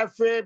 FA,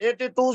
82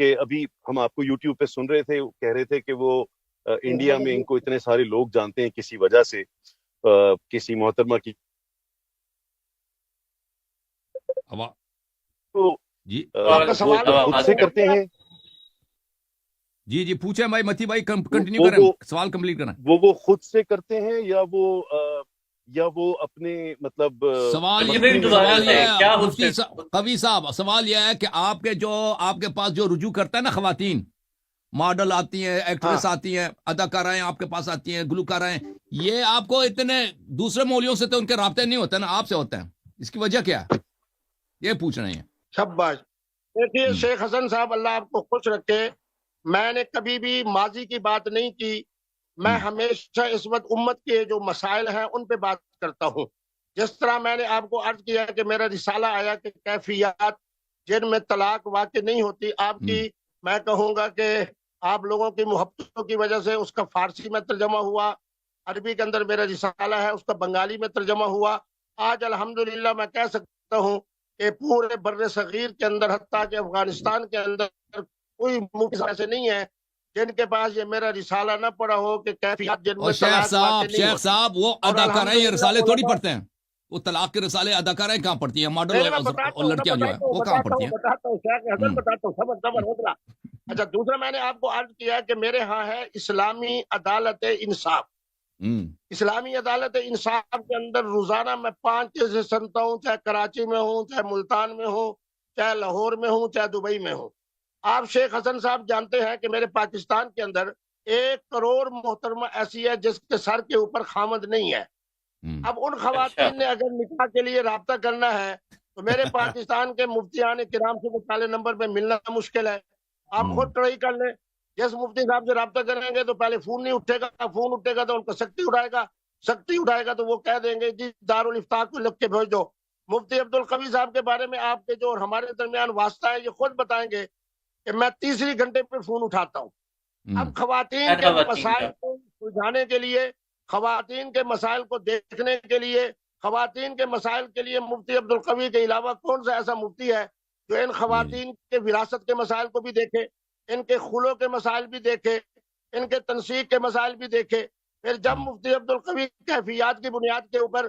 کہ ابھی ہم آپ کو یوٹیوب پہ سن رہے تھے، کہہ رہے تھے کہ وہ انڈیا میں ان کو اتنے سارے لوگ جانتے ہیں کسی وجہ سے، کسی محترمہ کی تو جی آپ کا سوال خود سے کرتے ہیں، جی جی پوچھیں بھائی متی بھائی، کنٹینیو وہ کریں، سوال کمپلیٹ کریں. وہ خود سے کرتے ہیں یا وہ اپنے مطلب سوال مجھے یہ دوبارہ سوال سے یہ کیا ہے حسن مفتی قوی صاحب، سوال یہ ہے کہ آپ کے پاس جو رجوع کرتا ہے نا خواتین، ماڈل آتی ہیں، ایکٹریس آتی ہیں، اداکارائیں آپ کے پاس آتی ہیں، گلوکارائیں، یہ آپ کو اتنے دوسرے مولیوں سے تو ان کے رابطے نہیں ہوتے نا، آپ سے ہوتے ہیں، اس کی وجہ کیا ہے؟ یہ پوچھ رہے ہیں. شاباش. دیکھیے شیخ حسن صاحب، اللہ آپ کو خوش رکھے، میں نے کبھی بھی ماضی کی بات نہیں کی. میں ہمیشہ اس وقت امت کے جو مسائل ہیں ان پہ بات کرتا ہوں. جس طرح میں نے آپ کو عرض کیا کہ میرا رسالہ آیا کہ کیفیات جن میں طلاق واقع نہیں ہوتی، آپ کی میں کہوں گا کہ آپ لوگوں کی محبتوں کی وجہ سے اس کا فارسی میں ترجمہ ہوا، عربی کے اندر میرا رسالہ ہے، اس کا بنگالی میں ترجمہ ہوا. آج الحمدللہ میں کہہ سکتا ہوں کہ پورے بر صغیر کے اندر، حتیٰ کہ افغانستان کے اندر کوئی مفتی ایسے نہیں ہے جن کے پاس یہ میرا رسالہ نہ پڑا ہو کہ کیفیات جن اور میں طلاق واقع نہیں شیخ ہوتی. صاحب وہ اور اداکارائیں الحمدللہ رسالے تھوڑی علماء، پڑھتے ہیں، وہ طلاق کے رسالے اداکارائیں کہاں پڑھتی ہیں؟ ماڈل میں بتاتا اور ہوں لڑکیاں جو ہیں وہ کہاں پڑھتی ہیں؟ بتاتا ہوں شیخ حسن، بتاتا ہوں، صبر ہوتا. اچھا، دوسرا میں نے آپ کو عرض کیا کہ میرے ہاں ہے اسلامی عدالت انصاف. اسلامی عدالت انصاف کے اندر روزانہ میں 5 کیسز سنتا ہوں، چاہے کراچی میں ہوں، چاہے ملتان میں ہوں، چاہے لاہور میں ہوں، چاہے دبئی میں ہوں. آپ شیخ حسن صاحب جانتے ہیں کہ میرے پاکستان کے اندر 1 کروڑ محترمہ ایسی ہے جس کے سر کے اوپر خامد نہیں ہے. اب ان خواتین نے اگر نکاح کے لیے رابطہ کرنا ہے تو میرے پاکستان کے مفتیان کرام سے وہ کالے نمبر پہ ملنا مشکل ہے. آپ خود ٹرائی کر لیں، جس مفتی صاحب سے رابطہ کریں گے تو پہلے فون نہیں اٹھے گا، فون اٹھے گا تو ان کو سختی اٹھائے گا تو وہ کہہ دیں گے جی دارالفتاح کو لکھ کے بھیج دو. مفتی عبدالقوی صاحب کے بارے میں آپ کے جو اور ہمارے درمیان واسطہ ہے، یہ خود بتائیں گے کہ میں تیسری گھنٹے پہ فون اٹھاتا ہوں. اب خواتین کے مسائل کو سلجھانے کے لیے، خواتین کے مسائل کو دیکھنے کے لیے، خواتین کے مسائل کے لیے مفتی عبدالقوی کے علاوہ کون سا ایسا مفتی ہے جو ان خواتین کے وراثت کے مسائل کو بھی دیکھے، ان کے خلو کے مسائل بھی دیکھے، ان کے تنسیق کے مسائل بھی دیکھے. پھر جب مفتی عبدالقوی کیفیات کی بنیاد کے اوپر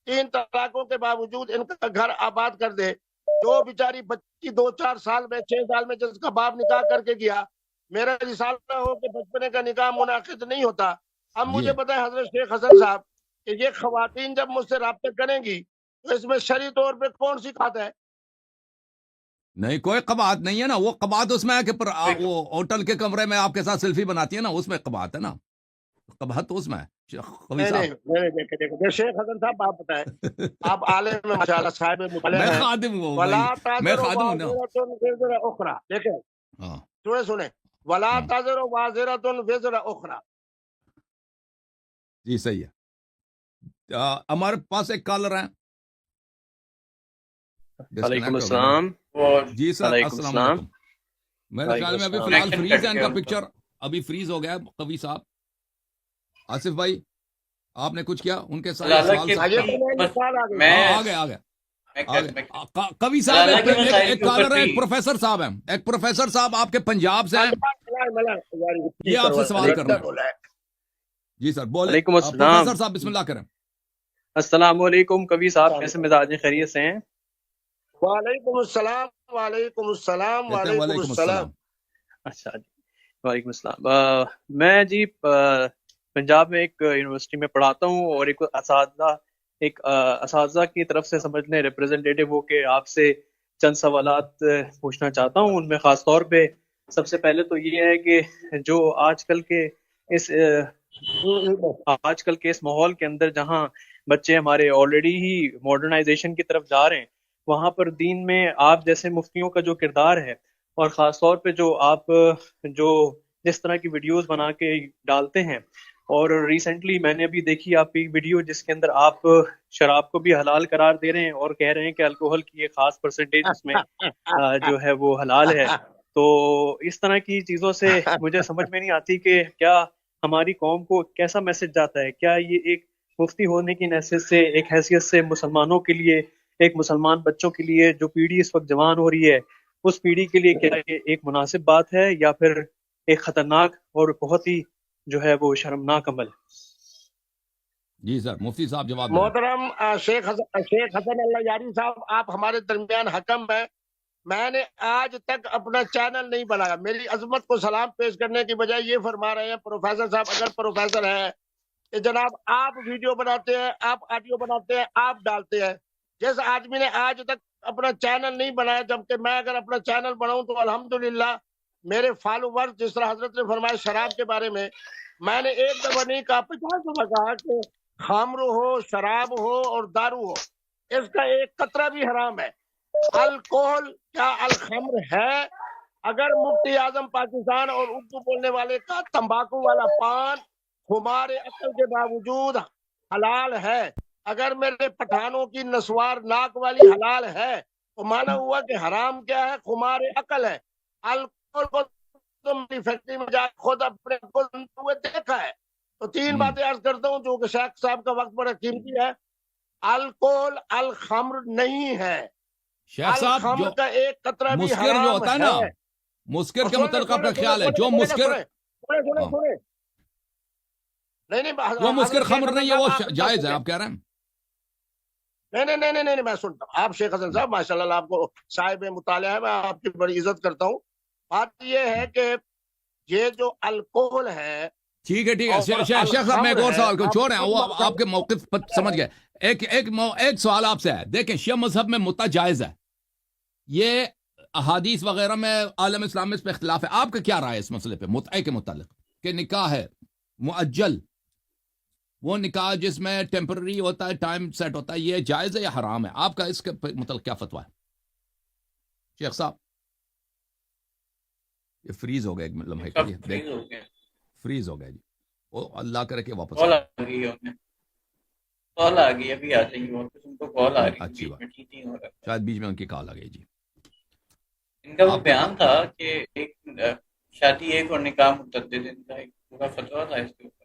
3 طلاقوں کے باوجود ان کا گھر آباد کر دے، جو بیچاری بچی 2-4 سال میں 6 سال میں جس کا باپ نکاح کر کے گیا، میرا رسالہ ہو کہ بچپنے کا نکاح منعقد نہیں ہوتا. اب مجھے پتا ہے حضرت شیخ حسن صاحب کہ یہ خواتین جب مجھ سے رابطے کریں گی تو اس میں شرعی طور پہ کون سی بات ہے؟ نہیں، کوئی قباحت نہیں ہے نا. وہ قباحت اس میں ہے کہ وہ ہوٹل کے کمرے میں آپ کے ساتھ سیلفی بناتی ہے نا، اس میں قباحت ہے نا. قباحت تو اس میں ہے. نہیں، دیکھیں شیخ حسن صاحب، آپ بتائیں، آپ عالم ماشاءاللہ صاحب مطلع میں ہیں. خادم ہوں ولا بھائی، میں تازر خادم ہوں نا. وزر اخرى، دیکھیں سنیں، ولا تازر وازرۃ وزر اخرى. جی صحیح ہے. ہمارے پاس ایک کالر ہیں. وعلیکم السلام. جی سر، السلام علیکم. میرے خیال میں ابھی فی الحال فریز ہے ان کا پکچر، ابھی فریز ہو گیا ہے. قوی صاحب، آصف بھائی آپ نے کچھ کیا ان کے سارے سوال آ گیا. قوی صاحب ایک کالر ہے، ایک پروفیسر صاحب ہیں، ایک پروفیسر صاحب آپ کے پنجاب سے ہیں، یہ آپ سے سوال کرنا ہے. جی سر بولے. وعلیکم السلام. پروفیسر صاحب بسم اللہ کریں. السلام علیکم. قوی صاحب کیسے مزاج ہیں؟ خیریت سے ہیں؟ وعلیکم السلام. وعلیکم السلام. وعلیکم السلام. اچھا جی، وعلیکم السلام. میں جی پنجاب میں ایک یونیورسٹی میں پڑھاتا ہوں، اور ایک اساتذہ کی طرف سے سمجھ لیں ریپرزنٹیٹیو ہو کے آپ سے چند سوالات پوچھنا چاہتا ہوں. ان میں خاص طور پہ سب سے پہلے تو یہ ہے کہ جو آج کل کے اس ماحول کے اندر جہاں بچے ہمارے آلریڈی ہی ماڈرنائزیشن کی طرف جا رہے ہیں، وہاں پر دین میں آپ جیسے مفتیوں کا جو کردار ہے، اور خاص طور پہ جو آپ جس طرح کی ویڈیوز بنا کے ڈالتے ہیں، اور ریسنٹلی میں نے ابھی دیکھی آپ کی ویڈیو جس کے اندر آپ شراب کو بھی حلال قرار دے رہے ہیں اور کہہ رہے ہیں کہ الکوہل کی ایک خاص پرسنٹیج اس میں جو ہے وہ حلال ہے. تو اس طرح کی چیزوں سے مجھے سمجھ میں نہیں آتی کہ کیا ہماری قوم کو کیسا میسج جاتا ہے. کیا یہ ایک مفتی ہونے کی ایک حیثیت سے مسلمانوں کے لیے، ایک مسلمان بچوں کے لیے جو پیڑھی اس وقت جوان ہو رہی ہے، اس پیڑھی کے لیے کیا یہ ایک مناسب بات ہے یا پھر ایک خطرناک اور بہت ہی جو ہے وہ شرمناک عمل ہے؟ جی سر، مفتی صاحب جواب دیں۔ محترم شیخ حسن اللہ یاری صاحب، آپ ہمارے درمیان حکم ہیں. میں نے آج تک اپنا چینل نہیں بنایا. میری عظمت کو سلام پیش کرنے کی بجائے یہ فرما رہے ہیں پروفیسر صاحب، اگر پروفیسر ہیں کہ جناب آپ ویڈیو بناتے ہیں، آپ آڈیو بناتے ہیں، آپ ڈالتے ہیں. جس آدمی نے آج تک اپنا چینل نہیں بنایا، جبکہ میں اگر اپنا چینل بناؤں تو الحمدللہ میرے فالوور، جس طرح حضرت نے فرمایا شراب کے بارے میں نے ایک دفعہ نہیں کہا، 50 دفعہ کہا کہ خمر ہو، شراب ہو اور دارو ہو، اس کا ایک قطرہ بھی حرام ہے. الکوہل کیا الخمر ہے؟ اگر مفتی اعظم پاکستان اور اردو بولنے والے کا تمباکو والا پان ہمارے عقل کے باوجود حلال ہے، اگر میرے پٹھانوں کی نسوار ناک والی حلال ہے، تو مانا ہوا کہ حرام کیا ہے؟ خمار عقل ہے. الکوہل کو تم فیکٹری میں جا خود اپنے کو ہوئے دیکھا ہے. تو تین باتیں عرض کرتا ہوں جو کہ شیخ صاحب کا وقت بڑا قیمتی ہے. الکوہل الخمر نہیں ہے. شیخ صاحب، جو الخمر کا ایک قطرہ بھی مسکر جو حرام ہوتا ہے نا، مسکر کے متعلق آپ کا خیال ہے؟ جو مسکر، ہاں، جو مسکر خمر نہیں ہے وہ جائز ہے، آپ کہہ رہے ہیں؟ نہیں، میں سنتا ہوں. آپ شیخ حسن صاحب ماشاء اللہ آپ کو صاحب مطالعہ ہے، میں آپ کی بڑی عزت کرتا ہوں. بات یہ ہے کہ یہ جو الکوہل ہے، ٹھیک ہے شیخ صاحب، میں ایک اور سوال کو چھوڑ رہے ہیں، وہ آپ کے موقف پر سمجھ گئے. ایک سوال آپ سے ہے. دیکھیں، شیعہ مذہب میں متع جائز ہے، یہ احادیث وغیرہ میں عالم اسلام میں اس پہ اختلاف ہے. آپ کا کیا رائے ہے اس مسئلے پہ متع کے متعلق؟ کہ نکاح ہے معجل، وہ نکاح جس میں ٹیمپرری ہوتا ہے، ٹائم سیٹ ہوتا ہے، یہ جائز ہے یا حرام ہے؟ آپ کا اس کے متعلق کیا فتویٰ ہے شیخ صاحب؟ یہ فریز ہو گیا ایک لمحے کے لیے، فریز ہو گیا جی. وہ اللہ کرے کہ واپس کال آ گئی ابھی آ جائیں گے واپس. ان کو کال آ رہی اچھی بات، ہے، شاید بیچ میں ان کی کال آ گئی. جی، ان کا وہ بیان تھا کہ ایک شادی ایک اور نکاح متعدد، ان کا ایک پورا فتویٰ تھا اس کے اوپر.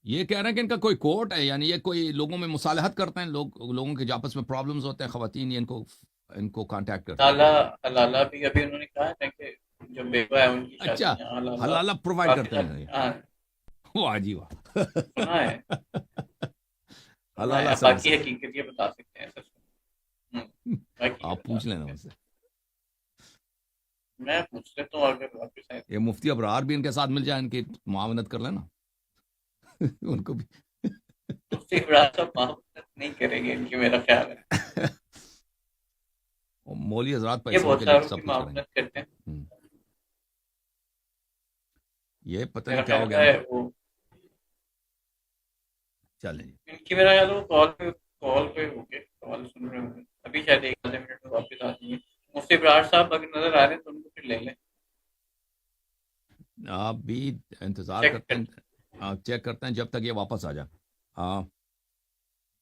یہ کہہ رہے ہیں کہ ان کا کوئی کورٹ ہے، یعنی یہ کوئی لوگوں میں مصالحت کرتے ہیں، لوگوں کے آپس میں پرابلمز ہوتے ہیں، خواتین یہ ان کو کانٹیکٹ کرتے ہیں. حلالہ بھی ابھی انہوں نے کہا ہے کہ جو بیوہ ہے ان کی شادی اچھا، حلالہ پرووائڈ کرتے ہیں. واہ جی واہ، سنا ہے. حلالہ باقی حقیقت یہ بتا سکتے ہیں سر. آپ پوچھ لینا ان سے، میں پوچھ لیتا ہوں. اگر واپس آئے یہ مفتی ابرار بھی ان کے ساتھ مل جائے، ان کی معاونت کر لینا ان کو بھی. مفتی ابرار صاحب معاونت نہیں کریں گے ان کی، میرا خیال ہے. مولوی حضرات یہ پیسوں بہت کے لیے ساروں سب کی کچھ کریں گے. معاونت کرتے ہیں. یہ پتہ میرا نہیں کیا ہو خیال گیا. ہے وہ چلیں جی، ان کی، میرا خیال ہے وہ کال پہ ہو گئے، کال سن رہے ہوں گے. ابھی شاید ایک آدھے منٹ میں واپس آ جائیں گے. مفتی ابرار صاحب اگر نظر آ رہے ہیں تو ان کو پھر لے لیں. آپ بھی انتظار کرتے ہیں، چیک کرتے ہیں جب تک یہ واپس آ جائیں.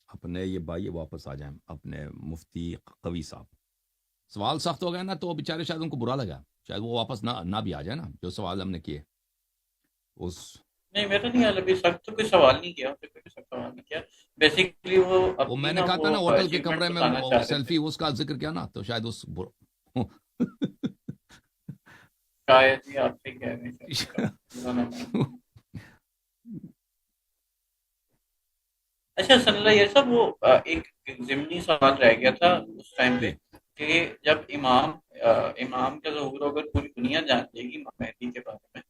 اپنے یہ بھائی واپس آ جائیں، اپنے مفتی قوی صاحب. سوال سخت ہو گیا نا تو بیچارے شاید ان کو برا لگا، شاید وہ واپس نہ بھی آ جائے نا، جو سوال ہم نے کیے اس. نہیں، میرا نہیں حال ابھی سخت تو کوئی سوال نہیں کیا، کوئی سخت سوال نہیں کیا. بیسیکلی وہ میں نے کہا تھا نا ہوٹل کے کمرے میں سیلفی اس کا ذکر کیا نا، تو شاید اس شاید ہی آپ سے کہہ رہے ہیں. اچھا صلی اللہ یہ سب وہ ایک ضمنی سوال رہ گیا تھا اس ٹائم پہ کہ جب امام کا ظہور اگر پوری دنیا جان لے گی امام مہدی کے بارے میں،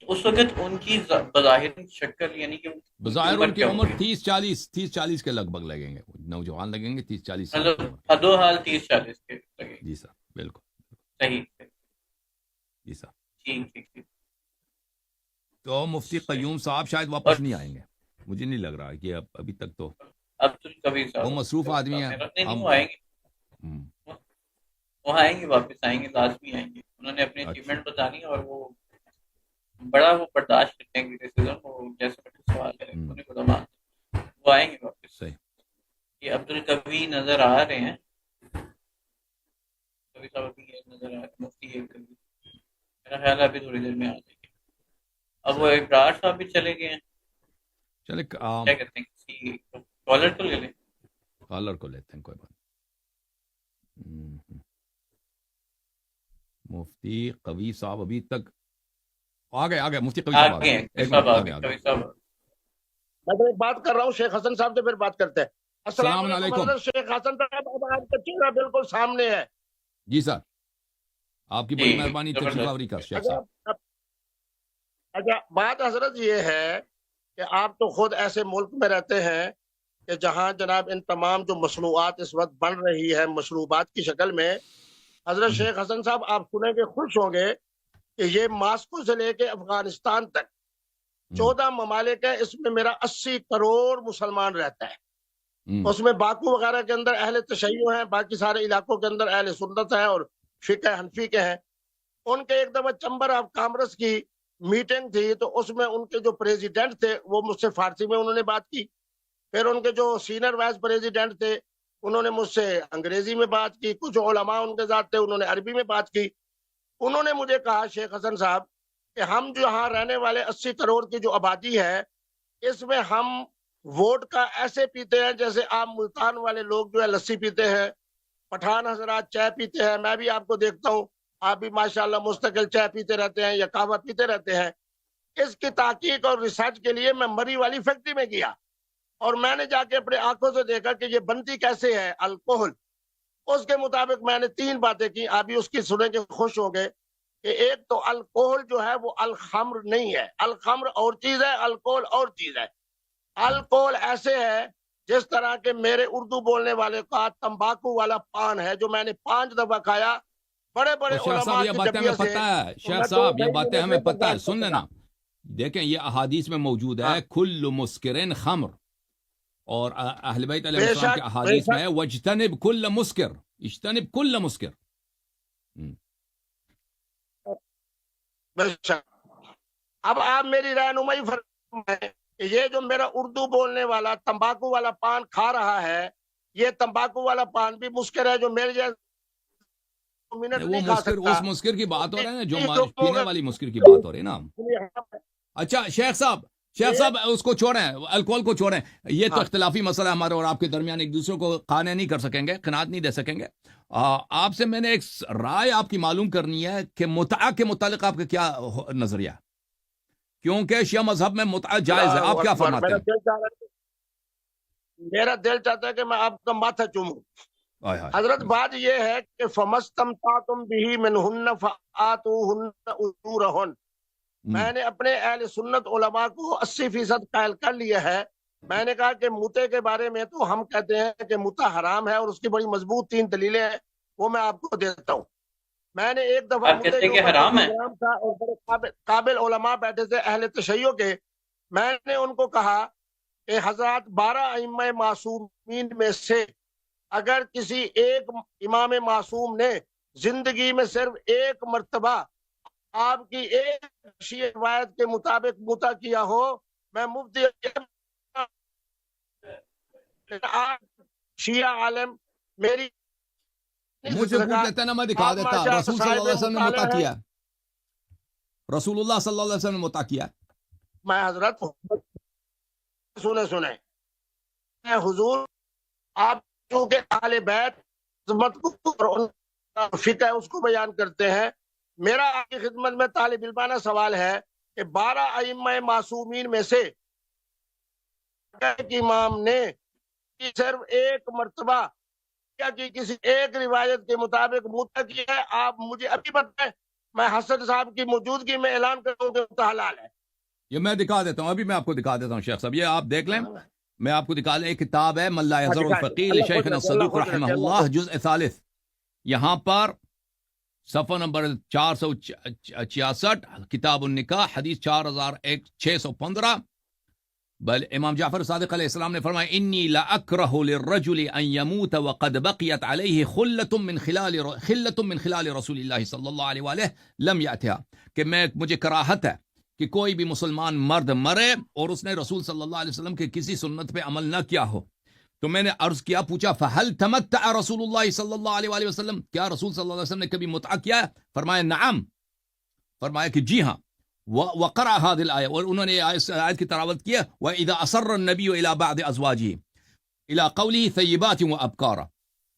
تو اس وقت ان کی بظاہر شکل، یعنی کہ بظاہر ان کی عمر 30-40 کے لگ بھگ لگیں گے، نوجوان لگیں گے 30-40 سال. حدو حال 30-40 کے لگیں گے. جی سر، بالکل صحیح. جی سر. ٹھیک. تو مفتی قیوم صاحب شاید واپس نہیں آئیں گے، مجھے نہیں لگ رہا کہ ابھی تک تو وہ مصروف آدمی ہیں. وہ آئیں گے، واپس آئیں گے، لازمی آئیں گے. انہوں نے اپنی اچیومنٹ بتانی اور وہ بڑا وہ برداشت کرتے ہیں کریٹیسزم، وہ جیسے سوال ہے انہیں بڑا مانتے، وہ آئیں گے واپس. صحیح. یہ عبدالقوی نظر آ رہے ہیں، کبھی صاحب ابھی نظر آ رہے ہیں، مفتی ایک کبھی، میرا خیال ہے ابھی تھوڑی دیر میں آ جائیں گے. اب وہ ابرار صاحب بھی چلے گئے ہیں. چلے کیا کہتے ہیں، کالر کو لے لیں. کالر کو لیتے ہیں، کوئی بات. مفتی قوی صاحب ابھی تک آ گئے مفتی قوی صاحب آ آگے گئے. ہیں ایک صاحب منٹ آگے کبھی صاحب میں تو ایک بات کر رہا ہوں شیخ حسن صاحب سے، پھر بات کرتے ہیں. السلام السلام علیکم علیکم. حضرت شیخ حسن صاحب. اب آپ کا چہرہ بالکل سامنے ہے. جی سر، آپ کی جی بڑی مہربانی تشریف زبردست. آوری کا شیخ اچھا صاحب. اچھا، بات حضرت یہ ہے کہ آپ تو خود ایسے ملک میں رہتے ہیں کہ جہاں جناب ان تمام جو مصنوعات اس وقت بن رہی ہے مشروبات کی شکل میں، حضرت شیخ حسن صاحب آپ سنیں گے خوش ہوں گے کہ یہ ماسکو سے لے کے افغانستان تک 14 ممالک ہے، اس میں میرا 80 کروڑ مسلمان رہتا ہے. اس میں باکو وغیرہ کے اندر اہل تشیع ہیں، باقی سارے علاقوں کے اندر اہل سنت ہیں اور فقہ حنفی کے ہیں. ان کے ایک دفعہ چیمبر آف کامرس کی میٹنگ تھی تو اس میں ان کے جو پریزیڈنٹ تھے وہ مجھ سے فارسی میں انہوں نے بات کی. پھر ان کے جو سینئر وائس پریزیڈنٹ تھے انہوں نے مجھ سے انگریزی میں بات کی. کچھ علماء ان کے ساتھ تھے، انہوں نے عربی میں بات کی. انہوں نے مجھے کہا شیخ حسن صاحب کہ ہم جو یہاں رہنے والے 80 کروڑ کی جو آبادی ہے، اس میں ہم ووٹ کا ایسے پیتے ہیں جیسے آپ ملتان والے لوگ جو ہے لسی پیتے ہیں، پٹھان حضرات چائے پیتے ہیں. میں بھی آپ کو دیکھتا ہوں، آپ بھی ماشاءاللہ مستقل چائے پیتے رہتے ہیں یا قہوہ پیتے رہتے ہیں. اس کی تحقیق اور ریسرچ کے لیے میں مری والی فیکٹری میں گیا اور میں نے جا کے اپنے آنکھوں سے دیکھا کہ یہ بنتی کیسے ہے الکوہل. اس کے مطابق میں نے 3 باتیں کی، آپ بھی اس کی سنیں کے خوش ہو گئے. کہ ایک تو الکوہل جو ہے وہ الخمر نہیں ہے، الخمر اور چیز ہے، الکوہل اور چیز ہے. الکوہل ایسے ہے جس طرح کے میرے اردو بولنے والے کا تمباکو والا پان ہے جو میں نے 5 دفعہ کھایا بڑے بڑے شیخ علماء صاحب یہ کی باتیں جبیہ ہمیں سے. پتہ ہے، تو شیخ میں صاحب 2 یہ مہینے باتیں میں ہمیں سے پتہ ہے. برداشت کر سننے سکا. نا، دیکھیں یہ احادیث میں موجود ہے ہاں، کل مسکرن خمر، اور اہل بیت علیہ بے السلام کے شک بے احادیث میں شک ہے وجتنب کل مسکر، اجتنب کل مسکر. بے شک. اب آپ میری رہنمائی فرمائیں کہ یہ جو میرا اردو بولنے والا تمباکو والا پان کھا رہا ہے، یہ تمباکو والا پان بھی مسکر ہے جو میرے جیسے منٹ وہ نہیں کھا مسکر، سکتا. اس مسکر کی بات ہو رہا ہے نا جو لوگوں پینے کا والی مسکر کی بات ہو رہی ہے نا. اچھا شیخ صاحب اس کو چھوڑیں، الکوہل کو چھوڑیں. یہ تو اختلافی مسئلہ ہمارے اور آپ کے درمیان، ایک دوسرے کو قانع نہیں کر سکیں گے، قناعت نہیں دے سکیں گے. آپ سے میں نے ایک رائے آپ کی معلوم کرنی ہے کہ متعہ کے متعلق آپ کا کیا نظریہ ہے، کیونکہ شیعہ مذہب میں متعہ جائز ہے. آپ کیا فرماتے ہیں؟ میرا دل چاہتا ہے کہ میں آپ کا ماتھا چوموں. آئے ہائے. حضرت بات یہ ہے کہ فمستمتعتم به منہن فآتوہن اجورہن. میں نے اپنے اہل سنت علماء کو 80% قائل کر لیا ہے. میں نے کہا کہ متے کے بارے میں تو ہم کہتے ہیں کہ متا حرام ہے اور اس کی بڑی مضبوط 3 دلیلیں ہیں، وہ میں آپ کو دیتا ہوں. میں نے ایک دفعہ آپ متے کہتے کے ہیں کہ اوپر حرام ہے؟ پروگرام تھا اور بڑے قابل علماء بیٹھے تھے اہل تشیع کے. میں نے ان کو کہا کہ حضرات 12 ائمہ معصومین میں سے اگر کسی ایک امام معصوم نے زندگی میں صرف ایک مرتبہ آپ کی ایک شیعہ روایت کے مطابق متا کیا ہو، میں مفتی شیعہ عالم میری مجھ سے پوچھ لیتے نا، میں دکھا دیتا. رسول صلی اللہ علیہ وسلم نے متا کیا، رسول اللہ صلی اللہ علیہ وسلم نے متا کیا. میں حضرت سنیں حضور آپ چونکہ اہل بیت عظمت کو اور ان کا فقہ ہے اس کو بیان کرتے ہیں. میرا آپ کی خدمت میں طالب علمانہ سوال ہے کہ 12 ائمہ معصومین میں سے ایک امام نے صرف ایک مرتبہ کیا کہ کسی ایک روایت کے مطابق متا کیا ہے، آپ مجھے ابھی بتائیں، میں حسن صاحب کی موجودگی میں اعلان کروں کہ متا حلال ہے. یہ میں دکھا دیتا ہوں، ابھی میں آپ کو دکھا دیتا ہوں شیخ صاحب. یہ آپ دیکھ لیں، میں آپ کو دکھا لیں. ایک کتاب ہے من لا یزر الفقیل شیخنا الصدوق رحمہ اللہ، جزء ثالث. یہاں پر صفحہ نمبر 466، کتاب النکاح، حدیث 4615. بل امام جعفر صادق علیہ السلام نے فرمایا انی لا اکرہ للرجل ان یموت وقد بقیت علیہ خلۃ من خلال رسول اللہ صلی اللہ علیہ وآلہ لم یأتها، کہ مجھے کراہت ہے کہ کوئی بھی مسلمان مرد مرے اور اس نے رسول صلی اللہ علیہ وسلم کے کسی سنت پہ عمل نہ کیا ہو. تو میں نے عرض کیا، پوچھا فہل تمتع رسول اللہ صلی اللہ علیہ وآلہ وسلم، کیا رسول صلی اللہ علیہ وسلم نے کبھی متعہ کیا ہے؟ فرمایا نعم، فرمایا کہ جی ہاں. وقرأ هذه الآية، اور انہوں نے آیت کی تلاوت کیا وَإِذَا أَصَرَّ النَّبِيُّ إِلَى بَعْضِ أَزْوَاجِهِ إِلَى قَوْلِهِ ثَيِّبَاتٍ وَأَبْكَارًا.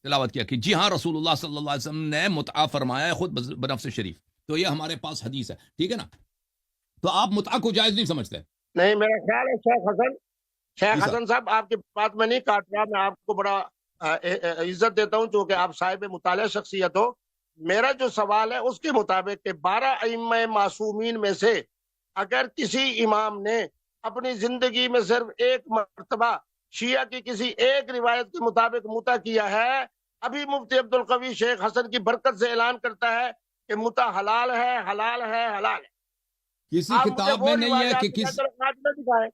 تلاوت کیا کہ جی ہاں رسول اللہ صلی اللہ علیہ وسلم نے متعہ فرمایا ہے خود بنفس شریف. تو یہ ہمارے پاس حدیث ہے, ٹھیک ہے نا. تو آپ متعہ کو جائز نہیں سمجھتے؟ نہیں میرا خیال ہے شیخ جی صاحب. حسن صاحب آپ کی بات میں نہیں کاٹ رہا, میں آپ کو بڑا عزت دیتا ہوں چونکہ آپ صاحب مطالعہ شخصیت ہو. میرا جو سوال ہے اس کے مطابق کہ 12 ائمہ معصومین میں سے اگر کسی امام نے اپنی زندگی میں صرف ایک مرتبہ شیعہ کی کسی ایک روایت کے مطابق متع کیا ہے, ابھی مفتی عبدالقوی شیخ حسن کی برکت سے اعلان کرتا ہے کہ متع حلال ہے, حلال ہے, حلال ہے. کسی آپ مجھے کتاب وہ میں نہیں ہے روایات کہ دکھائیں، کس چلو آج نہ دکھائیں,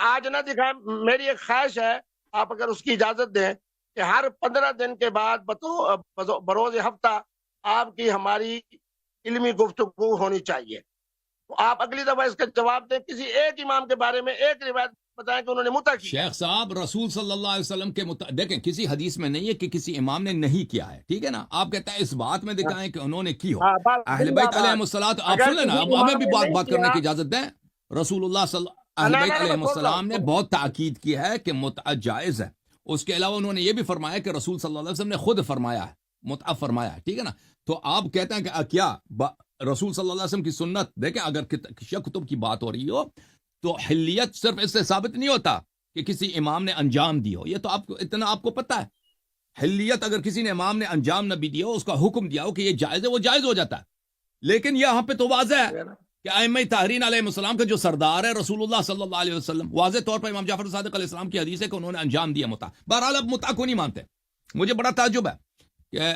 آج نہ دکھائیں. میری ایک خواہش ہے, آپ اگر اس کی اجازت دیں کہ ہر 15 دن کے بعد بروز ہفتہ آپ کی ہماری علمی گفتگو ہونی چاہیے. تو آپ اگلی دفعہ اس کا جواب دیں, کسی ایک امام کے بارے میں ایک روایت بتائیں کہ انہوں نے متع کی. شیخ صاحب رسول صلی اللہ علیہ وسلم کے دیکھیں کسی حدیث میں نہیں ہے کہ کسی امام نے نہیں کیا ہے, ٹھیک ہے نا. آپ کہتے ہیں اس بات میں دکھائیں کہ انہوں نے کی ہو. ہاں بس اہل بیت علیہ الصلوۃ, آپ اگر سن لینا, کسی اب ہمیں امام بھی نے نہیں بات کرنے کیا, کی اجازت دیں. رسول اللہ اہل بیت علیہ السلام نے بہت تاکید کی ہے کہ متع جائز ہے. اس کے علاوہ انہوں نے یہ بھی فرمایا کہ رسول صلی اللہ علیہ وسلم نے خود فرمایا ہے, متع فرمایا ہے, ٹھیک ہے نا. تو آپ کہتے ہیں کہ کیا رسول صلی اللہ علیہ وسلم کی سنت, دیکھیں اگر کتب کی بات ہو رہی ہو تو حلیت صرف اس سے ثابت نہیں ہوتا کہ کسی امام نے انجام دی ہو. یہ تو آپ کو اتنا آپ کو پتہ ہے. حلیت اگر کسی نے امام نے انجام نہ بھی دیا ہو, اس کا حکم دیا ہو کہ یہ جائز ہے, وہ جائز ہو جاتا ہے. لیکن یہاں پہ تو واضح ہے کہ ائمہ طاہرین علیہ السلام کا جو سردار ہے رسول اللہ صلی اللہ علیہ وسلم, واضح طور پر امام جعفر صادق علیہ السلام کی حدیث ہے کہ انہوں نے انجام دیا متع. بہرحال اب متع کو نہیں مانتے. مجھے بڑا تعجب ہے کہ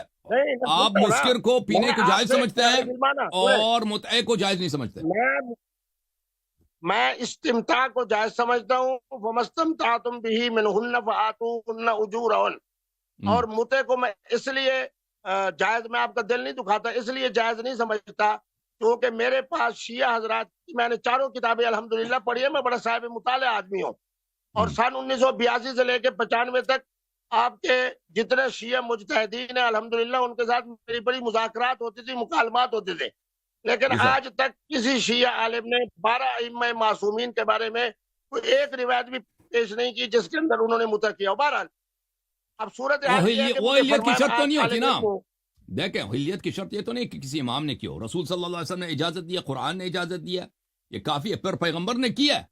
آپ مسکر کو پینے کو جائز سمجھتے ہیں اور متع کو جائز نہیں سمجھتے. میں استمتاع کو جائز سمجھتا ہوں, وَمَسْتَمْتَعْتُمْ بِهِ مِنْهُنَّ فَآتُوهُنَّ أُجُورَهُنَّ. اور متع کو میں اس لیے جائز, میں آپ کا دل نہیں دکھاتا, اس لیے جائز نہیں سمجھتا کیونکہ میرے پاس شیعہ حضرات کی میں نے چاروں کتابیں الحمدللہ پڑھی ہے. میں بڑا صاحب مطالعہ آدمی ہوں, اور سن 1982 سے لے کے 95 تک آپ کے جتنے شیعہ مجتہدین ہیں الحمدللہ ان کے ساتھ میری بڑی مذاکرات ہوتی تھی, مکالمات ہوتے تھے. لیکن آج تک کسی شیعہ عالم نے 12 ائمہ معصومین کے بارے میں کوئی ایک روایت بھی پیش نہیں کی جس کے اندر انہوں نے متع کیا ہو. بہرحال اب صورت حال یہ ہے کہ وہ حلیت کی شرط تو نہیں ہوتی نا. عالم دیکھیں حلیت کی شرط یہ تو نہیں کہ کسی امام نے کی ہو. رسول صلی اللہ علیہ وسلم نے اجازت دیا, قرآن نے اجازت دیا, یہ کافی ہے. پھر پیغمبر نے کیا ہے,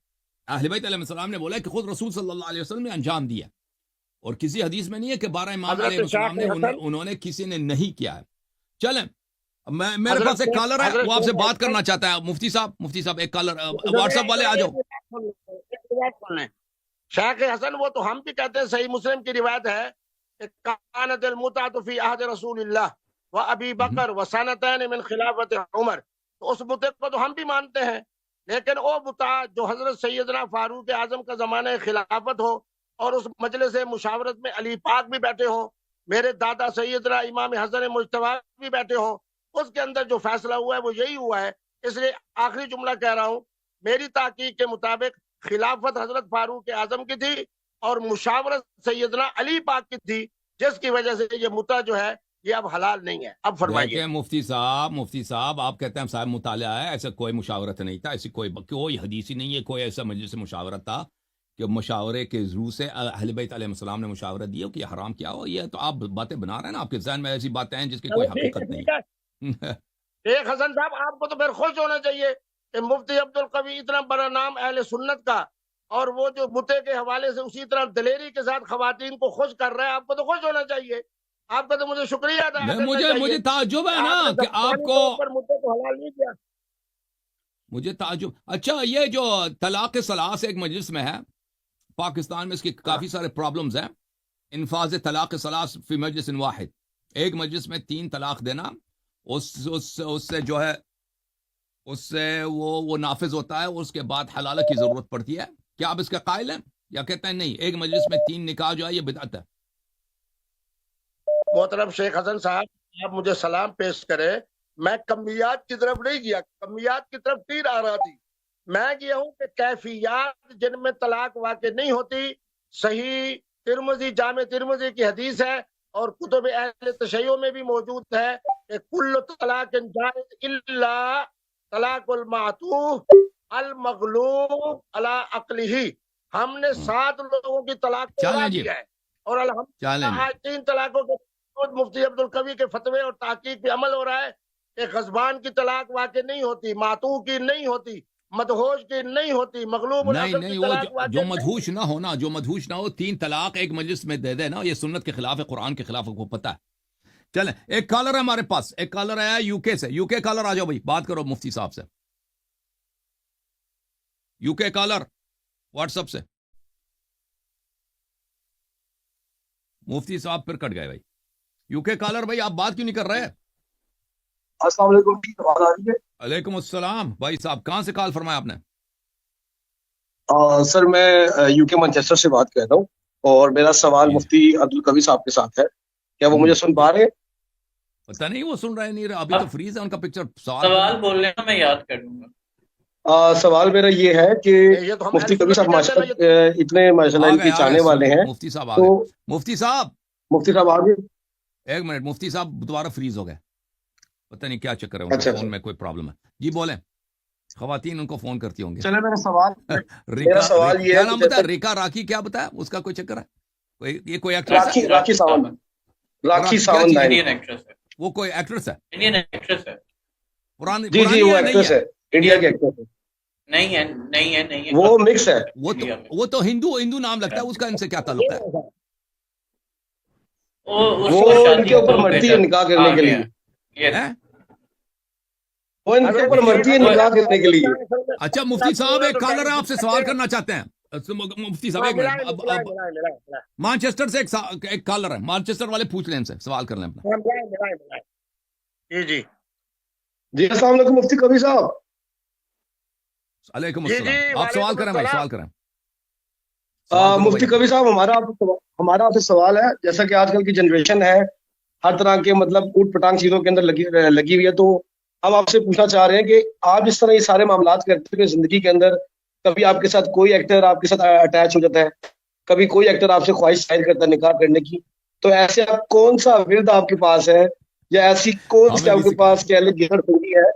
اہل بیت علیہ السلام نے بولا کہ خود رسول صلی اللہ علیہ وسلم نے انجام دیا. اور کسی حدیث میں نہیں ہے کہ 12 امام علیہ السلام نے انہوں نے کسی نے نہیں کیا ہے. چلیں, میرے پاس ایک کالر ہے, وہ آپ سے بات کرنا چاہتا ہے. مفتی صاحب ایک کالر, واٹس ایپ والے آ جاؤ. شیخ حسن وہ تو ہم بھی کہتے ہیں صحیح مسلم کی روایت ہے کہ کانت المتعۃ فی عہد رسول اللہ و ابی بکر و سنتین من خلافت عمر. تو اس متع کو تو ہم بھی مانتے ہیں, لیکن وہ متع جو حضرت سیدنا فاروق اعظم کا زمانہ خلافت ہو اور اس مجلس مشاورت میں علی پاک بھی بیٹھے ہوں, میرے دادا سیدنا امام حسن مجتبی بھی بیٹھے ہوں, اس کے اندر جو فیصلہ ہوا ہے وہ یہی ہوا ہے. اس لیے آخری جملہ کہہ رہا ہوں, میری تحقیق کے مطابق خلافت حضرت فاروق اعظم کی تھی اور مشاورت سیدنا علی پاک کی تھی, جس کی وجہ سے یہ متع جو ہے یہ اب حلال نہیں ہے. اب فرمائیے. مفتی صاحب آپ کہتے ہیں صاحب مطالعہ ہے, ایسا کوئی مشاورت نہیں تھا, ایسی کوئی حدیث ہی نہیں ہے, کوئی ایسا مجلس مشاورت تھا کہ مشاورے کے ذریعے سے اہل بیت علیہ السلام نے مشاورت دی ہو کہ یہ حرام کیا ہو. یہ تو آپ باتیں بنا رہے ہیں نا, آپ کے ذہن میں ایسی باتیں ہیں جس کی کوئی حقیقت نہیں ہے. شیخ حسن صاحب آپ کو تو پھر خوش ہونا چاہیے کہ مفتی عبدالقوی اتنا بڑا نام اہل سنت کا, اور وہ جو متع کے حوالے سے اسی طرح دلیری کے ساتھ خواتین کو خوش کر رہا ہے, آپ کو تو خوش ہونا چاہیے. آپ کا تو مجھے شکریہ ادا کرنا چاہیے. مجھے تعجب ہے نا کہ آپ کو متع کو حلال نہیں کیا. مجھے تعجب. اچھا, یہ جو طلاق ثلاث ایک مجلس میں ہے پاکستان میں, اس کی کافی سارے پرابلمز ہیں. انفاذ طلاق ثلاث فی مجلس واحد, ایک مجلس میں 3 طلاق دینا, اس سے جو ہے اس سے وہ نافذ ہوتا ہے, اور اس کے بعد حلالہ کی ضرورت پڑتی ہے. کیا آپ اس کا قائل ہیں یا کہتے ہیں نہیں ایک مجلس میں 3 نکاح جو ہے یہ بدعت ہے؟ محترم شیخ حسن صاحب, آپ مجھے سلام پیش کرے. میں کمیات کی طرف نہیں گیا, کمیات کی طرف تیر آ رہا تھی. میں گیا ہوں کہ کیفیات جن میں طلاق واقع نہیں ہوتی, صحیح ترمذی جامع ترمذی کی حدیث ہے اور کتب اہل تشیع میں بھی موجود ہے کہ کل طلاق جائز الا طلاق المعتوہ المغلوب علی عقلہ. ہم نے 7 لوگوں کی طلاق کو چلیں اڑا جی, دیا ہے. اور الحمدللہ چلیں آج 3 طلاقوں کے بعد مفتی عبد القوی کے فتوے اور تحقیق پہ عمل ہو رہا ہے کہ غضبان کی طلاق واقع نہیں ہوتی، ماتو کی نہیں ہوتی، مدہوش کی نہیں ہوتی، مغلوب نہیں العقل نہیں، کی وہ طلاق جو واقع نہیں مدہوش نہ ہونا، جو مدہوش نہ ہو، 3 طلاق ایک مجلس میں دے دے نا، یہ سنت کے خلاف ہے، قرآن کے خلاف ہے، کو پتہ ہے۔ چلیں، ایک کالر ہے ہمارے پاس، ایک کالر آیا یو کے سے، یو کے کالر آ جاؤ بھائی، بات کرو مفتی صاحب سے، یو کے کالر واٹس ایپ سے۔ مفتی صاحب پھر کٹ گئے بھائی۔ یو کے کالر بھائی، آپ بات کیوں نہیں کر رہے؟ السلام علیکم جی، آواز آ رہی ہے؟ علیکم السلام بھائی صاحب، کہاں سے کال فرمایا آپ نے؟ سر میں یو کے مانچسٹر سے بات کر رہا ہوں، اور میرا سوال جی مفتی عبد القوی صاحب کے ساتھ ہے، کیا وہ مجھے سن پا رہے ہیں؟ پتہ نہیں وہ سن رہے نہیں رہے، ابھی تو فریز ہے ان کا پکچر۔ سوال بول لینا، میں یاد کر لوں گا۔ سوال میرا یہ ہے کہ یہ تو ہم مفتی اہل قوی سنت صاحب نہیں کہتے نا، ماشاءاللہ اتنے ماشاءاللہ ان کے چاہنے والے ہیں، مفتی صاحب آ تو گئے۔ مفتی صاحب مفتی صاحب آگے۔ ایک منٹ، مفتی صاحب دوبارہ فریز ہو گئے، پتہ نہیں کیا چکر ہے، ان کو اچھا فون میں کوئی پرابلم ہے۔ جی بولیں، خواتین ان کو فون کرتی ہوں گے۔ چلے میرا سوال یہ کیا ہے نام کہ بتایا؟ ریکا راکی، کیا بتایا اس کا؟ کوئی چکر ہے؟ یہ کوئی ایکٹریس ہے؟ راکھی ساونت، راکھی ساونت ہے، انڈین ایکٹریس ہے، وہ کوئی ایکٹریس ہے؟ انڈین ایکٹریس ہے۔ پرانی جی پرانی وہ ہے، نہیں ایکٹریس ہے، انڈیا کی ایکٹریس ہے، نہیں ہے، نہیں ہے، نہیں ہے، وہ مکس ہے۔ وہ تو ہندو نام لگتا ہے اس کا، ان سے کیا تعلق ہے؟ اس وہ کو ان شادی کے اوپر کو مرتی ہے نکاح کرنے کے لیے، یہ ہیں؟ وہ ان کے اوپر مرتی ہے نکاح کرنے کے لیے۔ اچھا مفتی صاحب، ایک کالر ہے آپ سے سوال کرنا چاہتے ہیں۔ مفتی صاحب ایک منٹ، مانچسٹر سے ایک کالر ہے، مانچسٹر والے پوچھ لیں ان سے، سوال کر لیں اپنا۔ جی جی جی السلام علیکم مفتی قوی صاحب۔ علیکم جی السلام، آپ سوال کریں بھائی، سوال کریں۔ مفتی قوی صاحب، ہمارا آپ سے سوال ہے، جیسا کہ آج کل کی جنریشن ہے ہر طرح کے مطلب اوٹ پٹانگ چیزوں کے اندر لگی ہوئی ہے، تو ہم آپ سے پوچھنا چاہ رہے ہیں کہ آپ جس طرح یہ سارے معاملات کرتے ہیں زندگی کے اندر، کبھی آپ کے ساتھ کوئی ایکٹر آپ کے ساتھ اٹیچ ہو جاتا ہے، کبھی کوئی ایکٹر آپ سے خواہش ظاہر کرتا ہے نکاح کرنے کی، تو ایسے آپ کون سا ورد آپ کے پاس ہے، یا ایسی کون سی آپ کے پاس گدڑ سنگی ہے،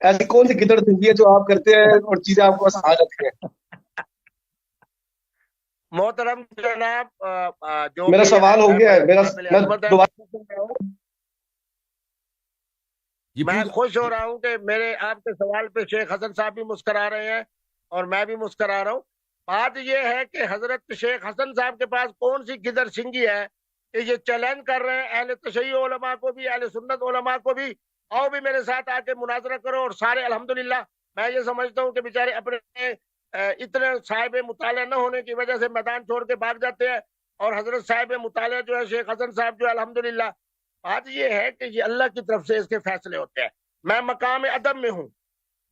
ایسی کون سی گدڑ سنگی ہے جو آپ کرتے ہیں اور چیزیں آپ کو آ جاتی ہیں؟ محترم جناب، جو میرا سوال ہو گیا ہے، میں خوش ہو رہا ہوں کہ میرے آپ کے سوال پہ شیخ حسن صاحب بھی مسکرا رہے ہیں اور میں بھی مسکرا رہا ہوں۔ بات یہ ہے کہ حضرت شیخ حسن صاحب کے پاس کون سی گدر سنگی ہے کہ یہ چیلنج کر رہے ہیں اہل تشیع علماء کو بھی، اہل سنت علماء کو بھی، آؤ بھی میرے ساتھ آ کے مناظرہ کرو، اور سارے الحمدللہ میں یہ سمجھتا ہوں کہ بیچارے اپنے اتنے صاحب مطالعہ نہ ہونے کی وجہ سے میدان چھوڑ کے بھاگ جاتے ہیں، اور حضرت صاحب مطالعہ جو ہے شیخ حسن صاحب جو ہے الحمدللہ، بات یہ ہے کہ یہ اللہ کی طرف سے اس کے فیصلے ہوتے ہیں۔ میں مقام ادب میں ہوں،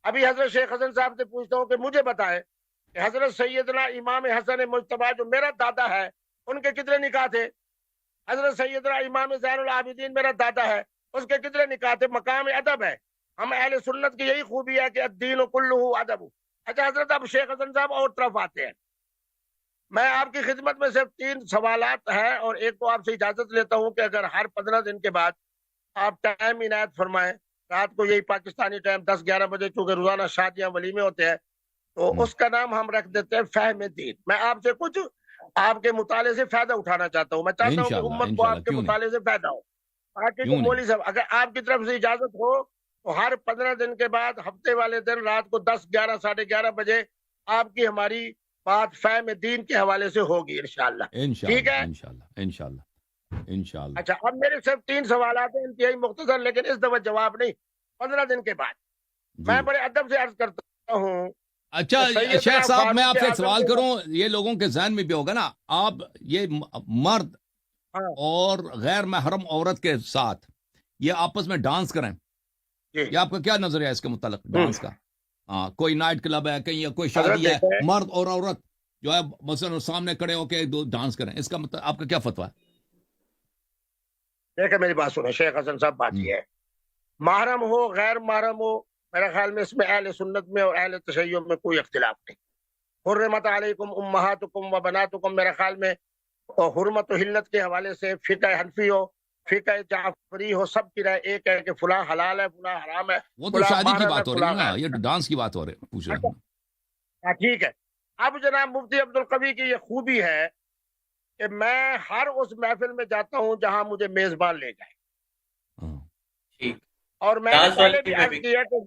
ابھی حضرت شیخ حسن صاحب سے پوچھتا ہوں کہ مجھے بتائے کہ حضرت سیدنا امام حسن مجتبی جو میرا دادا ہے، ان کے کتنے نکاح تھے؟ حضرت سیدنا امام زین العابدین میرا دادا ہے، اس کے کتنے نکاح تھے؟ مقام ادب ہے۔ ہم اہل سنت کی یہی خوبی ہے کہ الدین کلہ ادب۔ اچھا حضرت، اب شیخ حسن صاحب اور طرف آتے ہیں، میں آپ کی خدمت میں صرف 3 سوالات ہیں، اور ایک تو آپ سے اجازت لیتا ہوں کہ اگر ہر 15 دن کے بعد آپ ٹائم عنایت فرمائیں، رات کو یہی پاکستانی ٹائم 10-11 بجے، چونکہ روزانہ شادیاں ولیمے ہوتے ہیں، تو اس کا نام ہم رکھ دیتے ہیں فہم دین۔ میں آپ سے کچھ آپ کے مطالعے سے فائدہ اٹھانا چاہتا ہوں، میں چاہتا ہوں کہ امت کو آپ کے مطالعے سے فائدہ ہو۔ باقی مولوی صاحب، اگر آپ کی طرف سے اجازت ہو تو ہر 15 دن کے بعد ہفتے والے دن رات کو 10، 11، 11:30 بجے آپ کی ہماری بات فہم دین کے حوالے سے ہوگی انشاءاللہ۔ ٹھیک ہے؟ انشاءاللہ۔ اچھا، اب میرے صرف 3 سوالات ہیں، انتہائی مختصر، لیکن اس دفعہ جواب نہیں، 15 دن کے بعد۔ میں بڑے ادب سے عرض کرتا ہوں۔ اچھا شیخ صاحب، میں آپ سے ایک سوال کروں، یہ لوگوں کے ذہن میں بھی ہوگا نا، آپ یہ مرد اور غیر محرم عورت کے ساتھ یہ آپس میں ڈانس کریں، یہ آپ کا کیا نظریہ ہے اس کے متعلق ڈانس کا؟ ہاں، کوئی نائٹ کلب ہے کہیں، یا کوئی شادی ہے، مرد اور عورت جو ہے مثلا سامنے کھڑے ہو کے ڈانس کریں، اس کا مطلب آپ کا کیا فتویٰ ہے؟ دیکھیں میری بات سنیں شیخ حسن صاحب، بات یہ ہے، محرم ہو غیر محرم ہو، میرے خیال میں اس میں اہل سنت میں اور اہل تشیع میں کوئی اختلاف نہیں۔ حرمت علیکم امہاتکم و بناتکم، میرے خیال میں حرمت و حلت کے حوالے سے فقہ حنفی ہو، فقہ جعفری ہو، سب کی رائے ایک ہے کہ فلاں حلال ہے، فلاں حرام ہے۔ وہ تو شادی کی بات ہو رہی ہے نا، یہ ڈانس کی بات ہو رہی ہے، پوچھ رہا ہوں۔ ٹھیک ہے۔ اب جناب مفتی عبد القوی کی یہ خوبی ہے کہ میں ہر اس محفل میں جاتا ہوں جہاں مجھے میزبان لے جائے. ہاں. ٹھیک. اور میں نے ڈانس پہلے والی بھی میں عرض بھی. کیا کہ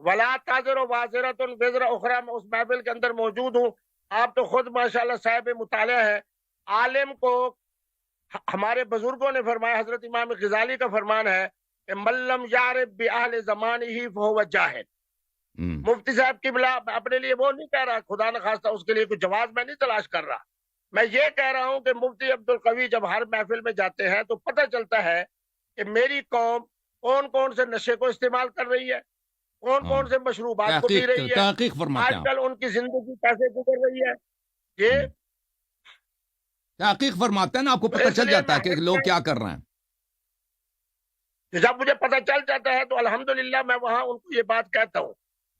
ولا تازر وازرۃ وزر اخرى، میں اس محفل کے اندر موجود ہوں. آپ تو خود ماشاءاللہ صاحب مطالعہ ہے. عالم کو ہمارے بزرگوں نے فرمایا، حضرت امام غزالی کا فرمان ہے کہ من لم یعرف بأہل زمانہ فہو جاہل. مفتی صاحب کی بلا اپنے لیے وہ نہیں کہہ رہا، خدا نخواستہ اس کے لیے کوئی جواز میں نہیں تلاش کر رہا. میں یہ کہہ رہا ہوں کہ مفتی عبدالقوی جب ہر محفل میں جاتے ہیں تو پتہ چلتا ہے کہ میری قوم کون کون سے نشے کو استعمال کر رہی ہے، کون کون سے مشروبات کو پی رہی ہے، تحقیق فرماتے آج ہیں کل ان کی زندگی کیسے گزر رہی ہے. یہ تحقیق فرماتے ہیں نا، آپ کو پتہ چل جاتا ہے کہ لوگ کیا کر رہے ہیں. جب مجھے پتہ چل جاتا ہے تو الحمدللہ میں وہاں ان کو یہ بات کہتا ہوں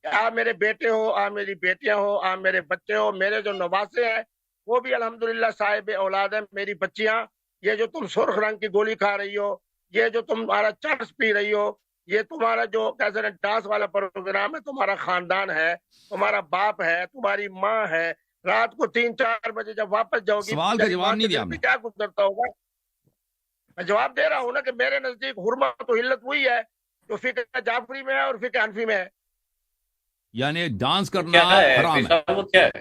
کہ آپ میرے بیٹے ہو، آپ میری بیٹیاں ہو، آپ میرے بچے ہو. میرے جو نواسے ہیں وہ بھی الحمدللہ صاحب اولاد ہیں. میری بچیاں، یہ جو تم سرخ رنگ کی گولی کھا رہی ہو، یہ جو تمہارا چرس پی رہی ہو، یہ تمہارا جو کیسے ڈانس والا پروگرام ہے، تمہارا خاندان ہے، تمہارا باپ ہے، تمہاری ماں ہے. رات کو 3-4 بجے جب واپس جاؤ گی سوال کا جواب نہیں دیا آپ نے. کیا گزرتا ہوگا. میں جواب دے رہا ہوں نا کہ میرے نزدیک حرمت و حلت وہی ہے جو فقہ جعفری میں ہے اور فقہ حنفی میں ہے. یعنی ڈانس کرنا کیا ہے حرام ہے. پیشہ وہ کیا ہے؟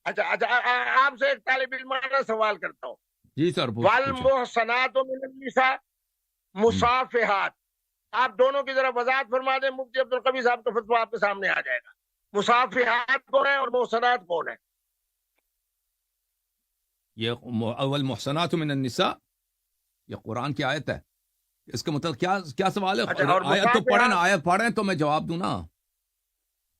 اچھا آپ سے ایک طالب علمانہ سوال کرتا ہوں. جی سر. والمحصنات من النساء مصافحات، آپ دونوں کی ذرا وضاحت فرما دیں. مفتی عبدالقوی صاحب کا فتویٰ آپ کے سامنے آ جائے گا. مصافحات کون ہے اور محصنات کون ہے؟ یہ اول محسنات من النساء یہ قرآن کی آیت ہے. اس کا مطلب کیا سوال ہے؟ اچھا، اور آیت تو پڑھیں نا، آیت پڑھیں تو میں جواب دوں نا.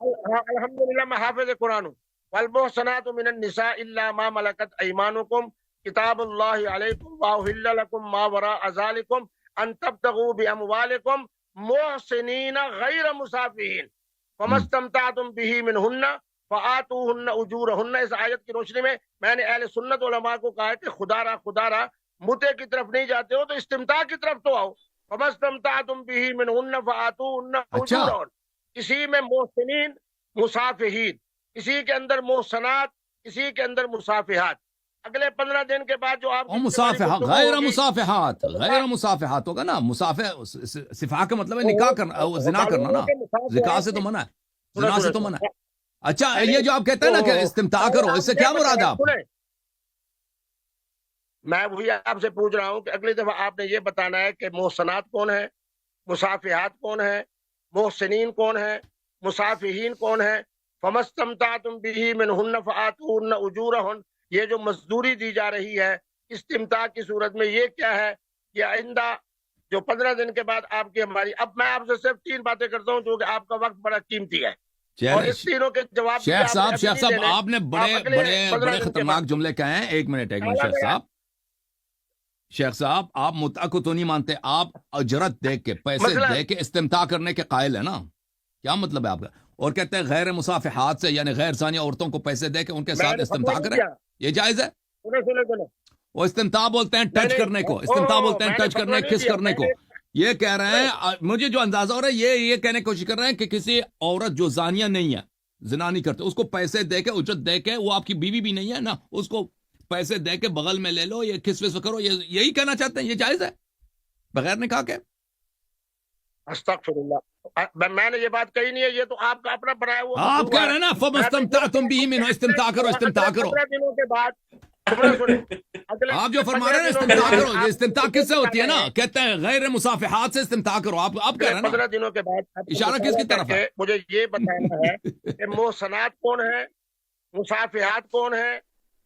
الحمدللہ میں حافظ قرآن ہوں. والمحصنات من النساء الا ما ملكت ايمانكم کتاب اللہ علیکم واحل لكم ما وراء ذلكم ان تبتغوا باموالكم محسنین غیر مسافحین فما استمتعتم به منهن فآتوهن اجورهن. اس آیت کی روشنی میں نے اہل سنت علماء کو کہا ہے کہ خدا را متے کی طرف نہیں جاتے ہو تو استمتاع کی طرف تو آؤ. فما استمتعتم به منهن فآتوهن اجورهن. کسی میں محسنین مصافحین، کسی کے اندر محسنات، کسی کے اندر مصافحات. اگلے 15 دن کے بعد جو آپ مصافحات غیر مصافحات، غیر مصافحات ہوگا نا. مصافح صفحہ کا مطلب ہے نکاح کرنا، زنا کرنا نا. زکاہ سے تو منع ہے، زنا سے تو منع ہے. اچھا یہ جو آپ کہتے ہیں نا کہ استمتاع کرو، اس سے کیا مراد ہے آپ؟ میں وہی آپ سے پوچھ رہا ہوں کہ اگلی دفعہ آپ نے یہ بتانا ہے کہ محسنات کون ہے، مصافحات کون ہے، محسنین کون ہے، مصافحین کون ہے. فما استمتعتم به منهن فآتوهن اجورهن. یہ جو مزدوری دی جا رہی ہے استمتاع کی صورت میں، یہ کیا ہے؟ یہ آئندہ جو 15 دن کے بعد آپ کی ہماری، اب میں آپ سے صرف 3 باتیں کرتا ہوں کیونکہ آپ کا وقت بڑا قیمتی ہے اور اس تینوں کے جواب شیخ صاحب آپ نے بڑے خطرناک جملے کہے ہیں. ایک منٹ شیخ صاحب آپ متع کو تو نہیں مانتے، آپ اجرت دے کے پیسے دے کے استمتاع کرنے کے قائل ہے نا. کیا مطلب ہے آپ کا؟ اور کہتے ہیں غیر مصافحات سے، یعنی غیر زانیہ عورتوں کو پیسے دے کے ان کے ساتھ استمتاع کریں، یہ جائز ہے؟ وہ استمتاع بولتے ہیں ٹچ کرنے کو، استمتاع بولتے ہیں ٹچ کرنے، کس کرنے کو. یہ کہہ رہے ہیں، مجھے جو اندازہ ہو رہا ہے یہ کہنے کی کوشش کر رہے ہیں کہ کسی عورت جو زانیہ نہیں ہے، زنا نہیں کرتے، اس کو پیسے دے کے، اجرت دے کے، وہ آپ کی بیوی بھی نہیں ہے نا، اس کو پیسے دے کے بغل میں لے لو، یہ کس وس کرو، یہی کہنا چاہتے ہیں؟ یہ جائز ہے بغیر نکاح کے؟ استغفر اللہ، میں نے یہ بات کہی نہیں ہے، یہ تو آپ کا اپنا بنایا ہوا. آپ کہہ رہے ہیں نا فَمَسْتَمْتَعْتُمْ بِهِ مِنْهُ، استمتاع کرو، استمتاع کرو. 15 دنوں کے بعد آپ جو فرما رہے ہیں استمتاع کرو، یہ استمتاع کس سے ہوتی ہے نا؟ کہتے ہیں غیر مصافحات سے استمتاع کرو. آپ کہہ رہے ہیں نا 15 دنوں کے بعد اشارہ کس کی طرف ہے؟ مجھے یہ بتانا ہے کہ محسنات کون ہے، مصافحات کون ہے.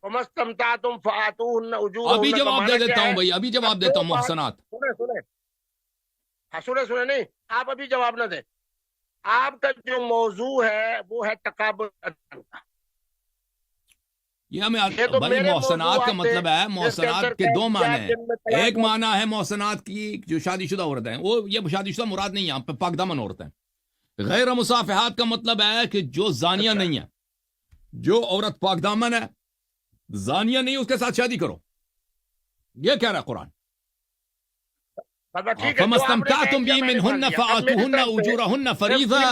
فما استمتعتم فآتوهن اجورهن. ابھی جواب دے دیتا ہوں بھائی، ابھی جواب دیتا ہوں. محسنات سنے نہیں، آپ ابھی جواب نہ دیں. آپ کا جو موضوع ہے وہ ہے تقابل کا. یہ ہمیں بھائی محسنات کا مطلب ہے، محسنات کے 2 معنی ہیں. ایک معنی ہے محسنات کی جو شادی شدہ عورتیں ہیں، وہ یہ شادی شدہ مراد نہیں ہے، یہاں پہ پاک دامن عورتیں. غیر مصافحات کا مطلب ہے کہ جو زانیہ نہیں ہے، جو عورت پاک دامن ہے، زانیہ نہیں، اس کے ساتھ شادی کرو. یہ کہہ رہا ہے قرآن. فَمَا اسْتَمْتَعْتُمْ بِهِ مِنْهُنَّ فَآتُوهُنَّ أُجُورَهُنَّ فَرِيضَةً.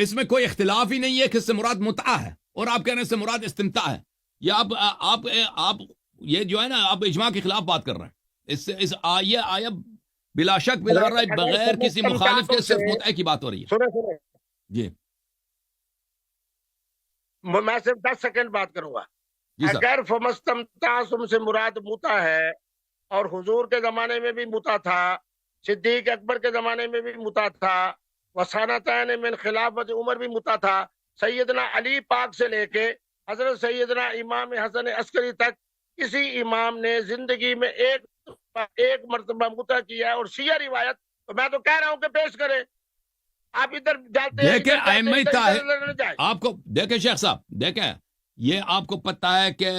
اس میں کوئی اختلاف ہی نہیں ہے کہ اس سے مراد متعہ ہے، اور آپ کہہ رہے ہیں اس سے مراد استمتاع ہے. یہ آپ یہ جو ہے نا آپ اجماع کے خلاف بات کر رہے ہیں. اس یہ آیا بلا شک بلا رائے بغیر کسی مخالف کے صرف متع کی بات ہو رہی ہے. سنیں جی میں صرف 10 سیکنڈ بات کروں گا. جی سر. اگر فمستمتعتم سے مراد متع ہے اور حضور کے زمانے میں بھی متع تھا, صدیق اکبر کے زمانے میں بھی متع تھا, وسانتین من خلافت عمر بھی متع تھا, سیدنا علی پاک سے لے کے حضرت سیدنا امام حسن عسکری تک کسی امام نے زندگی میں ایک مرتبہ متع کیا ہے. اور شیعہ روایت تو میں تو کہہ رہا ہوں کہ پیش کرے. آپ ادھر جاتے ہیں دیکھیں ائمہ آپ کو دیکھیں شیخ صاحب دیکھیں یہ آپ کو پتہ ہے کہ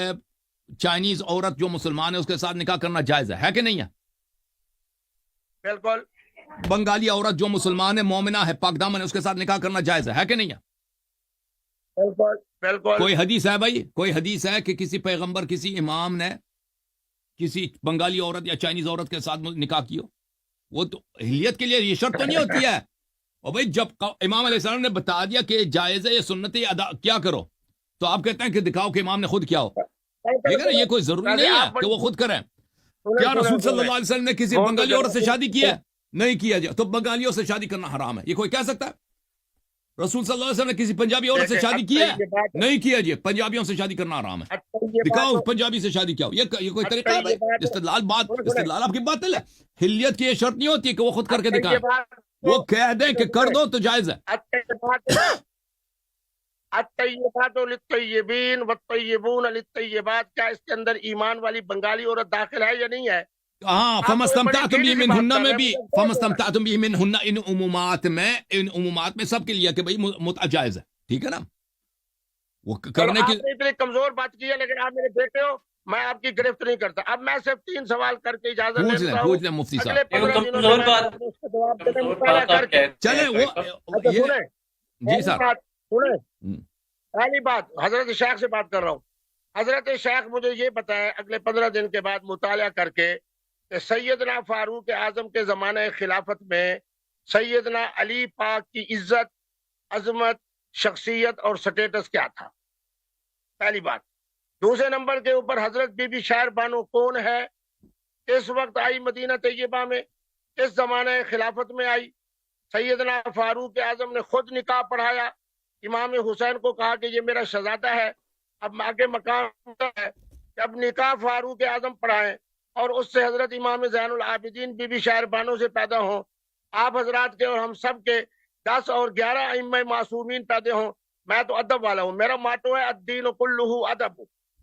چائنیز عورت جو مسلمان ہے اس کے ساتھ نکاح کرنا جائز ہے کہ نہیں ہے؟ بالکل. بنگالی عورت جو مسلمان ہے مومنہ ہے پاک دامن ہے اس کے ساتھ نکاح کرنا جائز ہے کہ نہیں ہے؟ بالکل بالکل. کوئی حدیث ہے بھائی, کوئی حدیث ہے کہ کسی پیغمبر کسی امام نے کسی بنگالی عورت یا چائنیز عورت کے ساتھ نکاح کیا؟ وہ تو اہلیت کے لیے یہ شرط تو نہیں ہوتی ہے. اور بھائی جب امام علیہ السلام نے بتا دیا کہ جائز ہے یہ سنت ہے ادا کیا کرو, تو آپ کہتے ہیں کہ دکھاؤ کہ امام نے خود کیا ہو. ٹھیک ہے نا, یہ کوئی ضروری نہیں ہے کہ وہ خود کریں. کیا رسول صلی اللہ علیہ وسلم نے کسی بنگالی عورت سے شادی کی ہے؟ نہیں کیا جائے تو بنگالیوں سے شادی کرنا حرام ہے, یہ کوئی کہہ سکتا ہے؟ رسول صلی اللہ علیہ وسلم نے کسی پنجابی عورت سے شادی کی ہے؟ نہیں کیا جی, پنجابیوں سے شادی کرنا حرام ہے. دکھاؤ پنجابی سے شادی کیا ہو, یہ کوئی طریقہ ہے؟ استدلال آپ کی باطل ہے. ہلیت کی یہ شرط نہیں ہوتی کہ وہ خود کر کے دکھائیں, وہ کہہ دیں کہ کر دو تو جائز ہے. الطیبات للطیبین والطیبون للطیبات, کیا اس کے اندر ایمان والی بنگالی عورت داخل ہے یا نہیں ہے؟ ہاں, فمستمتعتم به منہن میں بھی, فمستمتعتم به منہن ان عمومات میں سب کے لیے کہ بھئی متع جائز ہے. ٹھیک ہے نا, وہ کرنے کی آپ نے اتنی کمزور بات کی ہے, لیکن آپ میرے بیٹے ہو, میں آپ کی گرفت نہیں کرتا. اب میں صرف 3 سوال کر کے اجازت لیتا ہوں. پوچھ لیں مفتی اگلے صاحب. 15 دنوں میں چلیں وہ جی سر پہلی بات حضرت شیخ سے بات کر رہا ہوں. حضرت شیخ مجھے یہ بتائیں اگلے 15 دن کے بعد مطالعہ کر کے کہ سیدنا فاروق اعظم کے زمانہ خلافت میں سیدنا علی پاک کی عزت, عظمت, شخصیت اور سٹیٹس کیا تھا؟ پہلی بات. دوسرے نمبر کے اوپر حضرت بی بی شہر بانو کون ہے, اس وقت آئی مدینہ طیبہ میں, اس زمانہ خلافت میں آئی. سیدنا فاروق اعظم نے خود نکاح پڑھایا, امام حسین کو کہا کہ یہ میرا شہزادہ ہے. اب آگے مقام ہے کہ اب نکاح فاروق اعظم پڑھائیں اور اس سے حضرت امام زین العابدین بی بی شہر بانو سے پیدا ہوں. آپ حضرات کے اور ہم سب کے 10 اور 11 ائمہ معصومین پیدا ہوں. میں تو ادب والا ہوں, میرا ماٹو ہے الدین کلہ ادب,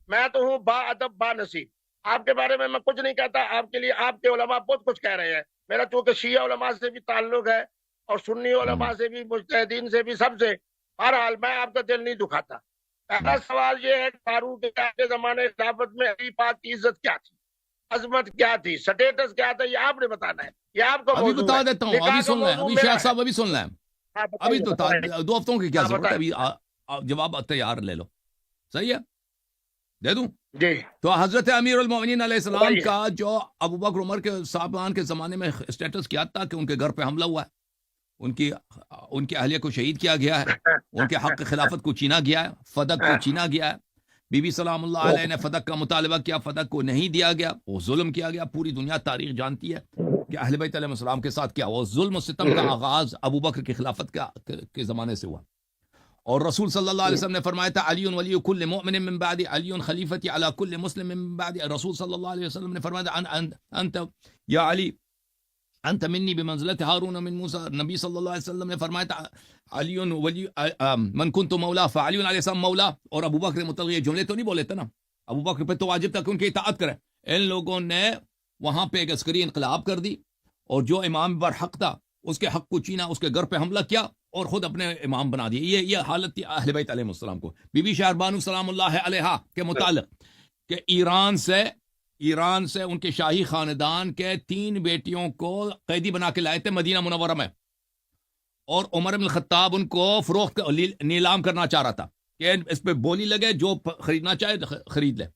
میں تو ہوں با ادب با نصیب. آپ کے بارے میں کچھ نہیں کہتا, آپ کے لیے آپ کے علماء بہت کچھ کہہ رہے ہیں. میرا چونکہ شیعہ علماء سے بھی تعلق ہے اور سنی علماء سے بھی, مجتہدین سے بھی, سب سے. بہرحال میں آپ کا دل نہیں دکھاتا. پہلا سوال یہ ہے کہ فاروق کے زمانے خلافت میں علی پاک کی عزت کیا تھی, عظمت کیا تھی, سٹیٹس کیا تھا, یہ آپ نے بتانا ہے. یہ آپ کو ابھی بتا دیتا ہوں, ابھی سن لیں, ابھی شیخ صاحب ابھی سن لیں, ابھی تو 2 ہفتوں کی کیا ضرورت ہے, ابھی جواب تیار لے لو. صحیح ہے, دے دوں جی. تو حضرت امیر المومنین علیہ السلام کا جو ابو بکر عمر کے صاحبان کے زمانے میں اسٹیٹس کیا تھا کہ ان کے گھر پہ حملہ ہوا ہے, ان کی اہلیہ کو شہید کیا گیا ہے, ان کے حق خلافت کو چھینا گیا ہے, فدق کو چھینا گیا ہے. بی بی سلام اللہ علیہ نے فدق کا مطالبہ کیا, فدق کو نہیں دیا گیا, وہ ظلم کیا گیا. پوری دنیا تاریخ جانتی ہے کہ اہل بیت علیہ السلام کے ساتھ کیا وہ ظلم و ستم کا آغاز ابو بکر کی خلافت کے زمانے سے ہوا. اور رسول صلی اللہ علیہ وسلم نے فرمایا تھا علی ولی کل مؤمن من بعد, علی خلیفتی علی کل مسلم من بعد. رسول صلی اللہ علیہ وسلم نے فرمایا تھا انت یا علی انت منی بمنزلت ہارون من موسیٰ. نبی صلی اللہ علیہ وسلم نے فرمایا تھا علی ولی من کنت مولا فعلی علیہ السلام مولا. اور ابو بکر متعلق یہ جملے تو نہیں بولے تھے نا, ابو بکر پہ تو واجب تھا کہ ان کی اطاعت کریں. ان لوگوں نے وہاں پہ ایک عسکری انقلاب کر دی اور جو امام برحق تھا اس کے حق کو چھینا, اس کے گھر پہ حملہ کیا اور خود اپنے امام بنا دیا. یہ حالت تھی اہل بیت علیہ السلام کو. بی بی شہر بانو سلام اللہ علیہا کے متعلق کہ ایران سے ان کے شاہی خاندان کے 3 بیٹیوں کو قیدی بنا کے لائے تھے مدینہ منورہ میں, اور عمر بن الخطاب ان کو فروخت نیلام کرنا چاہ رہا تھا کہ اس پہ بولی لگے, جو خریدنا چاہے خرید لے.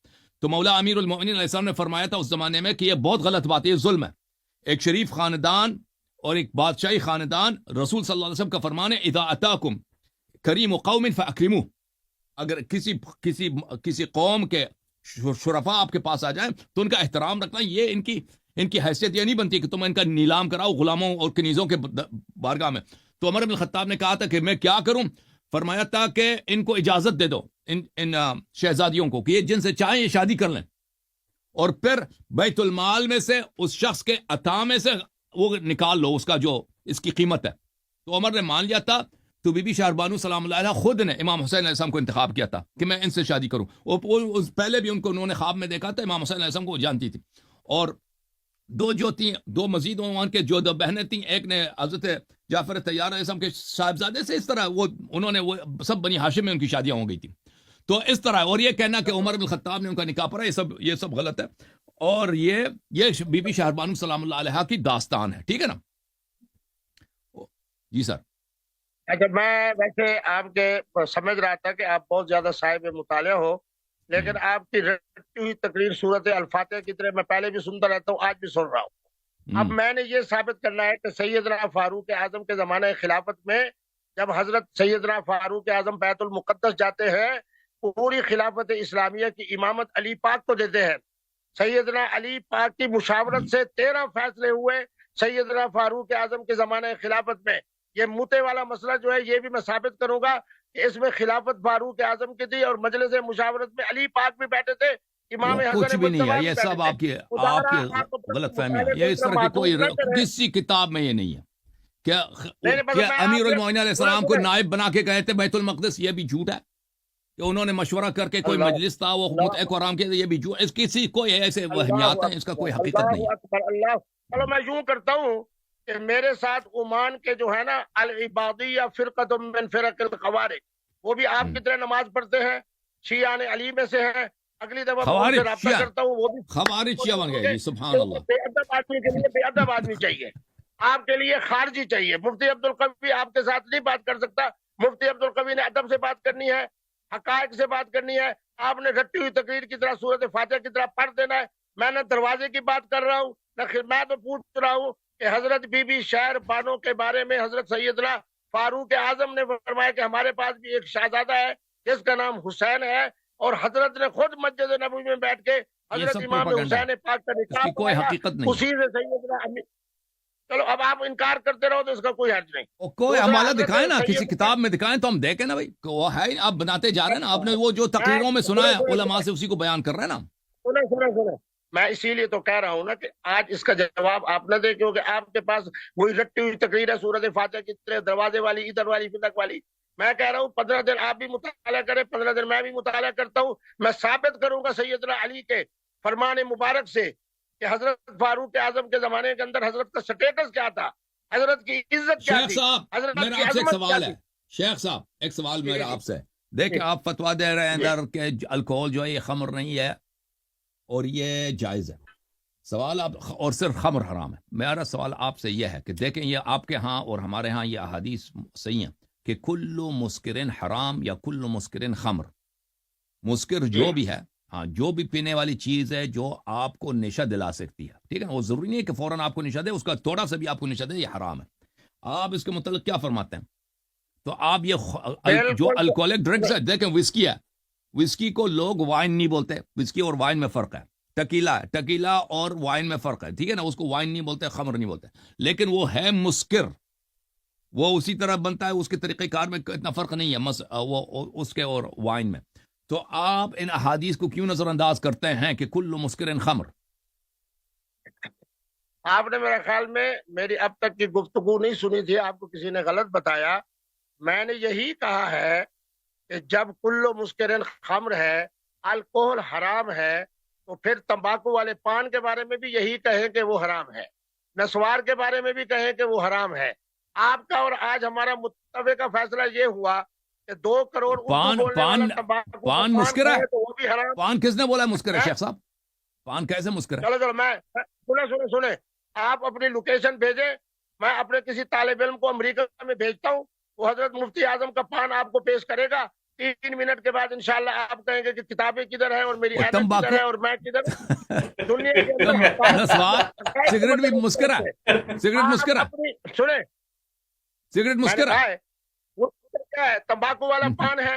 تو مولا امیر المؤمنین علیہ السلام نے فرمایا تھا اس زمانے میں کہ یہ بہت غلط بات ہے, یہ ظلم ہے. ایک شریف خاندان اور ایک بادشاہی خاندان, رسول صلی اللہ علیہ وسلم کا فرمان ہے اذا اتاکم کریم قوم فاکرموہ, اگر کسی قوم کے شرفا آپ کے پاس آ جائیں تو ان کا احترام رکھنا، یہ ان کی حیثیت یہ نہیں بنتی کہ تم ان کا نیلام کراؤ غلاموں اور کنیزوں کے بارگاہ میں. تو عمر بن الخطاب نے کہا تھا کہ میں کیا کروں؟ فرمایا تھا کہ ان کو اجازت دے دو، ان شہزادیوں کو، کہ یہ جن سے چاہیں یہ شادی کر لیں، اور پھر بیت المال میں سے اس شخص کے عطا میں سے وہ نکال لو، اس کا جو اس کی قیمت ہے. تو عمر نے مان لیا تھا. تو بی بی شہربانو سلام اللہ علیہ خود نے امام حسین علیہ السلام کو انتخاب کیا تھا کہ میں ان سے شادی کروں. پہلے بھی انہوں نے خواب میں دیکھا تھا، امام حسین علیہ السلام کو جانتی تھی. اور دو مزید عنوان کے جو دو بہنیں تھیں، ایک نے حضرت جعفر طیار علیہ السلام کے صاحبزادے سے، اس طرح وہ سب بنی ہاشم میں ان کی شادیاں ہو گئی تھی. تو اس طرح، اور یہ کہنا کہ عمر بن الخطاب نے ان کا نکاح پڑھا، یہ سب غلط ہے. اور یہ بی بی شہربانو سلام اللہ علیہ کی داستان ہے. ٹھیک ہے نا جی سر؟ اچھا، میں ویسے آپ کے سمجھ رہا تھا کہ آپ بہت زیادہ صاحب مطالعہ ہو، لیکن آپ کی رٹی ہوئی تقریر صورت الفاتحہ کی طرح میں پہلے بھی سنتا رہتا ہوں، آج بھی سن رہا ہوں. اب میں نے یہ ثابت کرنا ہے کہ سیدنا فاروق اعظم کے زمانہ خلافت میں جب حضرت سیدنا فاروق اعظم بیت المقدس جاتے ہیں، پوری خلافت اسلامیہ کی امامت علی پاک کو دیتے ہیں. سیدنا علی پاک کی مشاورت سے 13 فیصلے ہوئے سیدنا فاروق اعظم کے زمانہ خلافت میں. یہ موتے والا مسئلہ جو ہے یہ بھی میں ثابت کروں گا کہ اس میں خلافت فاروق اعظم کی تھی، اور مجلس مشاورت میں علی پاک بھی بیٹھے تھے، امام حسن کچھ بھی نہیں ہے. یہ سب آپ کی غلط فہمی ہے. یہ اس طرح کی کوئی کسی کتاب میں یہ نہیں ہے کہ امیر المومنین علیہ السلام کو نائب بنا کے گئے تھے بیت المقدس. یہ بھی جھوٹ ہے کہ انہوں نے مشورہ کر کے کوئی مجلس تھا وہ متعق و رام کے، یہ بھی جھوٹ. اس کسی کوئی ایسے وہمیات ہیں، اس کا کوئی حقیقت نہیں ہے. چلو میں یوں کرتا ہوں کہ میرے ساتھ عمان کے جو ہے نا العبادیہ فرقۃ من فرق الخوارج، وہ بھی آپ کی طرح نماز پڑھتے ہیں، شیعان علی میں سے ہیں. اگلی دفعہ میں ان سے رابطہ کرتا ہوں، وہ بھی خوارج شیعہ بن گئے. سبحان اللہ. بے ادب آدمی کے لیے بے ادب آدمی چاہیے، آپ کے لیے خارجی چاہیے. مفتی عبدالقوی آپ کے ساتھ نہیں بات کر سکتا. مفتی عبدالقوی نے ادب سے بات کرنی ہے، حقائق سے بات کرنی ہے. آپ نے رٹی ہوئی تقریر کی طرح سورۃ فاتحہ کی طرح پڑھ دینا ہے. میں نے دروازے کی بات کر رہا ہوں، میں تو پوچھ رہا ہوں کہ حضرت بی بی شہر بانو کے بارے میں حضرت سیدنا فاروق اعظم نے فرمایا کہ ہمارے پاس بھی ایک شہزادہ ہے جس کا نام حسین ہے، اور حضرت نے خود مسجد نبوی میں بیٹھ کے حضرت امام حسین پاک کا نکاح کوئی حقیقت نہیں. اسی سے سیدنا چلو اب آپ انکار کرتے رہو تو اس کا کوئی حرج نہیں. کوئی حوالہ دکھائیں نا، کسی کتاب میں دکھائیں تو ہم دیکھیں نا بھائی. وہ ہے آپ بناتے جا رہے ہیں نا، آپ نے وہ جو تقریروں میں سنا ہے علماء سے اسی کو بیان کر رہے ہیں نا. سنیں میں اسی لیے تو کہہ رہا ہوں نا کہ آج اس کا جواب آپ نہ دیں، کیونکہ آپ کے پاس وہی رٹی ہوئی تقریر ہے سورۃ فاتحہ کی طرح، دروازے والی، ادھر والی، فدق والی. میں کہہ رہا ہوں 15 دن آپ بھی مطالعہ کریں، 15 دن میں بھی مطالعہ کرتا ہوں. میں ثابت کروں گا سیدنا علی کے فرمان مبارک سے کہ حضرت فاروق اعظم کے زمانے کے اندر حضرت کا سٹیٹس کیا تھا، حضرت کی عزت کیا تھی. شیخ صاحب میرا آپ سے ایک سوال ہے. شیخ صاحب ایک سوال میرا آپ سے. دیکھیں آپ فتویٰ دے رہے ہیں ادھر کہ الکوہل جو ہے یہ خمر نہیں ہے اور یہ جائز ہے. سوال آپ، اور صرف خمر حرام ہے. میرا سوال آپ سے یہ ہے کہ دیکھیں یہ آپ کے ہاں اور ہمارے ہاں یہ احادیث صحیح ہیں کہ کلو مسکرن حرام یا کلو مسکرن خمر. مسکر جو بھی ہے، ہاں جو بھی پینے والی چیز ہے جو آپ کو نشہ دلا سکتی ہے، ٹھیک ہے نا، وہ ضروری نہیں ہے کہ فوراً آپ کو نشہ دے، اس کا تھوڑا سا بھی آپ کو نشہ دے، یہ حرام ہے. آپ اس کے متعلق کیا فرماتے ہیں؟ تو آپ یہ جو الکوہلک ڈرنکس ہے، دیکھیں وسکی ہے، وسکی کو لوگ وائن نہیں بولتے. وسکی اور وائن میں فرق ہے. ٹکیلا ہے، ٹکیلا اور وائن میں فرق ہے، ٹھیک ہے نا. اس کو وائن نہیں بولتے، خمر نہیں بولتے، لیکن وہ ہے مسکر. وہ اسی طرح بنتا ہے، اس کے طریقہ کار میں اتنا فرق نہیں ہے وہ اس کے اور وائن میں. تو آپ ان احادیث کو کیوں نظر انداز کرتے ہیں کہ کل مسکرن خمر؟ آپ نے میرے خیال میں میری اب تک کی گفتگو نہیں سنی تھی، آپ کو کسی نے غلط بتایا. میں نے یہی کہا ہے کہ جب کل مسکرن خمر ہے، الکوہل حرام ہے، تو پھر تمباکو والے پان کے بارے میں بھی یہی کہیں کہ وہ حرام ہے، نسوار کے بارے میں بھی کہیں کہ وہ حرام ہے. آپ کا اور آج ہمارا متفقہ فیصلہ یہ ہوا کہ 2 کروڑ پان مسکر ہے. پان کس نے بولا ہے مسکر ہے شیخ صاحب؟ پان کیسے مسکر ہے؟ چلو میں سنیں آپ اپنی لوکیشن بھیجیں، میں اپنے کسی طالب علم کو امریکہ میں بھیجتا ہوں، وہ حضرت مفتی اعظم کا پان آپ کو پیش کرے گا. 3 منٹ کے بعد انشاءاللہ آپ کہیں گے کہ کتابیں کدھر ہیں اور میری عادت کدھر ہے اور میں کدھر. دنیا کے اندر سگریٹ بھی مسکر ہے، سگریٹ مسکر ہے، سنیں سگریٹ مسکر ہے. وہ کیا ہے؟ تمباکو والا پان ہے،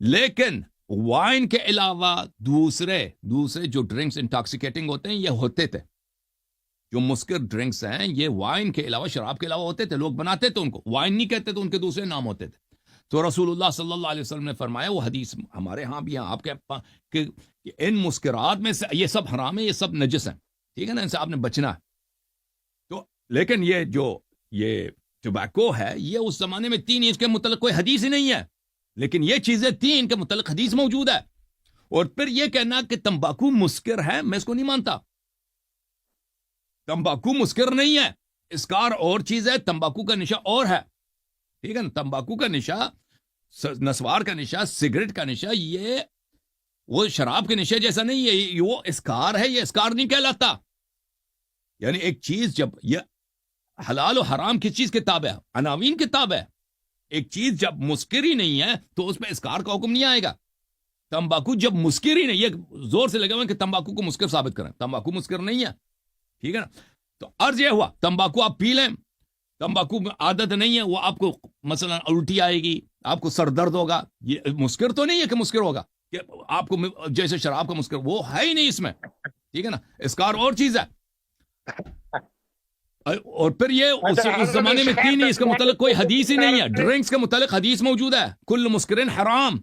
لیکن وائن کے علاوہ دوسرے جو ڈرنکس انٹاکسیکیٹنگ ہوتے ہیں یہ ہوتے تھے. جو مسکر ڈرنکس ہیں یہ وائن کے علاوہ، شراب کے علاوہ ہوتے تھے. لوگ بناتے تھے ان کو، وائن نہیں کہتے تھے، ان کے دوسرے نام ہوتے تھے. تو رسول اللہ صلی اللہ علیہ وسلم نے فرمایا، وہ حدیث ہمارے ہاں بھی ہیں، آپ کے کہ ان مسکرات میں سے یہ سب حرام ہے، یہ سب نجس ہیں، ٹھیک ہے نا، ان سے آپ نے بچنا ہے. تو لیکن یہ ٹبیکو ہے، یہ اس زمانے میں تین، اس کے متعلق کوئی حدیث ہی نہیں ہے، لیکن یہ چیزیں تین کے متعلق حدیث موجود ہے. اور پھر یہ کہنا کہ تمباکو مسکر ہے، میں اس کو نہیں مانتا. تمباکو مسکر نہیں ہے، اسکار اور چیز ہے، تمباکو کا نشہ اور ہے، ٹھیک ہے نا. تمباکو کا نشہ، نسوار کا نشہ، سگریٹ کا نشہ، یہ وہ شراب کے نشے جیسا نہیں ہے، یہ وہ اسکار ہے، یہ اسکار نہیں کہلاتا. یعنی ایک چیز جب یہ حلال و حرام کس چیز کتاب ہے؟ عناوین کتاب ہے. ایک چیز جب مسکر ہی نہیں ہے تو اس میں اسکار کا حکم نہیں آئے گا. تمباکو جب مسکر ہی نہیں، یہ زور سے لگا ہوا کہ تمباکو کو مسکر ثابت کریں، تمباکو مسکر نہیں ہے، ٹھیک ہے نا. تو عرض یہ ہوا تمباکو آپ پی لیں، تمباکو میں عادت نہیں ہے، وہ آپ کو مثلا الٹی آئے گی، آپ کو سر درد ہوگا، یہ مسکر تو نہیں ہے کہ مسکر ہوگا کہ آپ کو جیسے شراب کا مسکر، وہ ہے ہی نہیں اس میں، ٹھیک ہے نا. اسکار اور چیز ہے. اور پھر یہ اس زمانے میں تین ہی، اس کے متعلق کوئی حدیث ہی نہیں ہے. ڈرنکس کے متعلق حدیث موجود ہے، کل مسکرین حرام.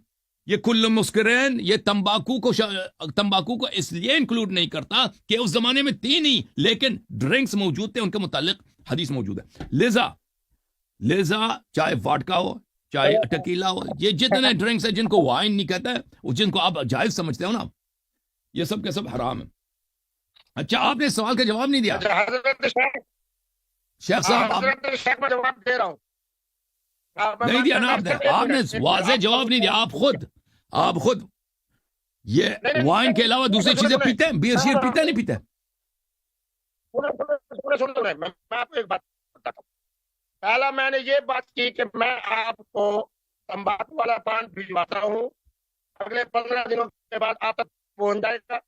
یہ کل مسکرین یہ تمباکو کو اس لیے انکلوڈ نہیں کرتا کہ اس زمانے میں تین ہی لیکن ڈرنکس موجود تھے، ان کے متعلق حدیث موجود ہے. لہذا چاہے واڈکا ہو، چاہے ٹکیلا ہو، یہ جتنے ڈرنکس ہیں جن کو وائن نہیں کہتا ہے، جن کو آپ جائز سمجھتے ہو نا، یہ سب کے سب حرام ہیں. اچھا، آپ نے سوال کا جواب نہیں دیا. شیخ صاحب میں جواب دے رہا ہوں. نہیں دیا نا آپ نے واضح جواب نہیں دیا. آپ خود یہ وائن کے علاوہ دوسری چیزیں پیتے ہیں؟ بیئر شیر پیتے نہیں پیتے؟ میں آپ کو ایک بات بتاتا ہوں. پہلا میں نے یہ بات کی کہ میں آپ کو تمباکو والا پان بھجواتا ہوں، اگلے 15 دنوں کے بعد آپ تک پہنچ جائے گا.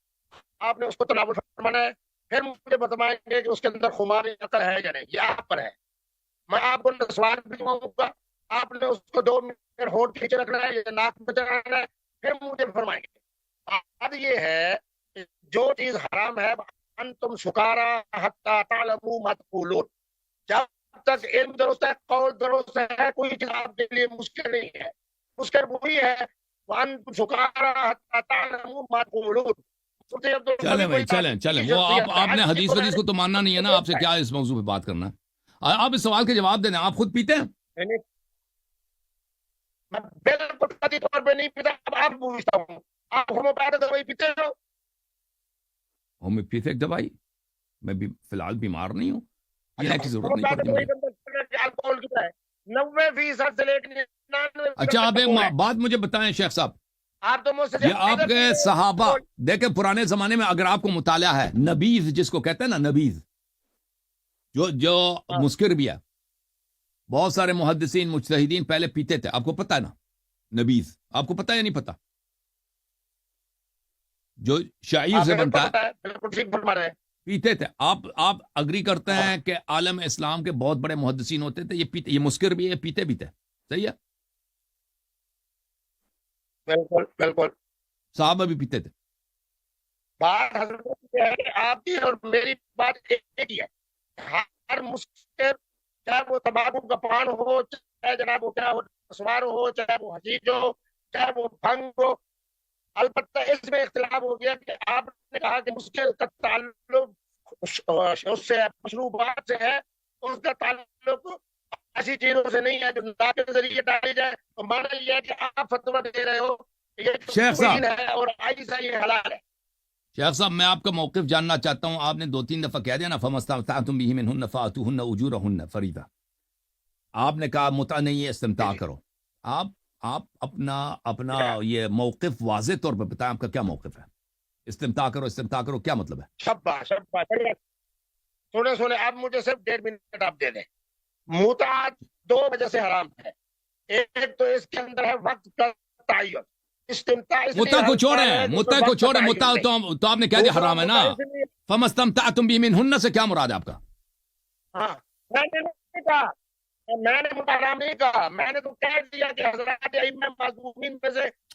آپ نے اس کو تناول فرمانا ہے، پھر مجھے بتائیں گے کہ اس کے اندر خمار عقل ہے یا نہیں، یہ آپ پر ہے. میں آپ کو نسوار بھجواؤں گا، آپ نے اس کو 2 منٹ ہونٹ کھینچے رکھنا ہے یا ناک میں چڑھانا ہے، پھر مجھے فرمائیں گے. بات یہ ہے کہ جو چیز حرام ہے، انتم سکارا حتی تعلموا ما تقولون، جب تک علم درست ہے، قول درست ہے، کوئی چیز آپ کے لیے مشکل نہیں ہے. مشکل وہی ہے وانتم سکارا حتی تعلموا ما تقولون. چلیں بھائی، چلیں وہ آپ نے حدیث کو تو ماننا نہیں ہے نا، آپ سے کیا اس موضوع پہ بات کرنا ہے؟ آپ اس سوال کے جواب دینا. آپ خود پیتے ہیں؟ میں بالکل قطعی طور پہ نہیں پیتا. اب آپ پوچھتا ہوں، آپ ہومیوپیتھک دوائی پیتے ہو؟ ہومیوپیتھک دوائی میں بھی فی الحال بیمار نہیں ہوں، پینے کی ضرورت نہیں پڑتی مجھے. 90% سے لے کے 99%. اچھا، آپ ایک بات مجھے بتائیں شیخ صاحب، آپ تو مجھ سے یہ آپ کے صحابہ دیکھیں، پرانے زمانے میں اگر آپ کو مطالعہ ہے، نبیذ جس کو کہتے ہیں نا، نبیذ جو مسکر بھی ہے، بہت سارے محدثین مجتہدین پہلے پیتے تھے، آپ کو پتہ ہے نا نبیذ؟ آپ کو پتہ ہے یا نہیں پتہ؟ جو شعیر سے بنتا ہے، بالکل ٹھیک فرما رہے ہیں. پیتے تھے. آپ اگری کرتے ہیں کہ عالم اسلام کے بہت بڑے محدثین ہوتے تھے، یہ پیتے، یہ مسکر بھی ہے، پیتے بھی تھے، صحیح ہے؟ بالکل بالکل. صحابہ بھی پیتے تھے. بات حضرت یہ ہے کہ آپ کی اور میری بات ایک ہی ہے. ہر مسکر، چاہے وہ تمباکو کا پان ہو، چاہے جناب وہ کیا ہو، سوار ہو، چاہے وہ حشیش ہو، چاہے وہ بھنگ ہو، البتہ اس میں اختلاف ہو گیا کہ آپ نے کہا کہ مسکر کا تعلق اس سے مشروبات سے ہے، اس کا تعلق ایسی چیزوں سے نہیں ہے جو ناک کے ذریعے ڈالی جائے. تو مانا یہ ہے کہ آپ فتویٰ دے رہے ہو یہ شیخ صاحب ہے اور آئیسا یہ حلال ہے. شیخ صاحب، میں آپ کا موقف جاننا چاہتا ہوں. آپ نے 2-3 دفعہ کہہ دیا نا، فَمَسْتَمْتَعْتُمْ بِهِ مِنْهُنَّ فَآتُوهُنَّ أُجُورَهُنَّ فَرِيضَةً. آپ نے کہا متع نہیں ہے، استمتاع کرو. آپ اپنا یہ موقف واضح طور پہ بتائیں، آپ کا کیا موقف ہے؟ استمتاع کرو کیا مطلب ہے؟ شبہ سنے، آپ مجھے صرف 1.5 منٹ آپ دے دیں. متع 2 وجہ سے حرام ہے. ایک تو اس کے اندر ہے وقت کا تعین. متع کو چھوڑیں، متع تو آپ نے کہہ دیا حرام ہے نا. فَمَسْتَمْتَعْتُمْ بِهِ مِنْهُنَّ سے کیا مراد ہے آپ کا؟ ہاں، میں نے نہیں کہا، میں نے متع حرام نہیں کہا، میں نے تو کہہ دیا کہ حضرات ائمہ معصومین میں سے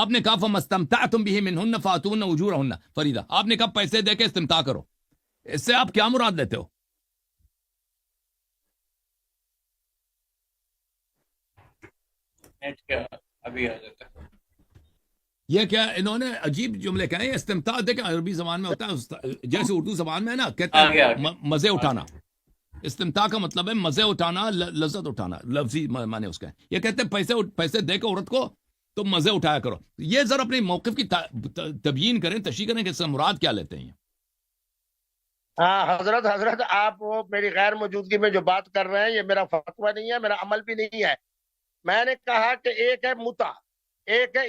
آپ نے کہا فَمَسْتَمْتَعْتُمْ بِهِ مِنْهُنَّ فَآتُوهُنَّ أُجُورَهُنَّ فریدہ، آپ نے کہا پیسے دے کے استمتاع کرو. اس سے آپ کیا مراد لیتے ہو؟ نیٹ کیا ابھی آ جاتا ہے. یہ کیا انہوں نے عجیب جملے کہے ہیں. استمتاع دیکھیں عربی زبان میں ہوتا ہے جیسے اردو زبان میں ہے نا، کہتے آگے ہیں آگے مزے اٹھانا. استمتاع کا مطلب ہے مزے اٹھانا، لذت اٹھانا، لفظی معنی اس کا ہے. یہ کہتے ہیں پیسے دے کے عورت کو تو مزے اٹھایا کرو. یہ ذرا اپنے موقف کی تبیین کریں، تشریح کریں کہ اس سے مراد کیا لیتے ہیں. ہاں حضرت آپ وہ میری غیر موجودگی میں جو بات کر رہے ہیں یہ میرا فتویٰ نہیں ہے، میرا عمل بھی نہیں ہے. میں نے کہا کہ ایک ہے متع، ایک ہے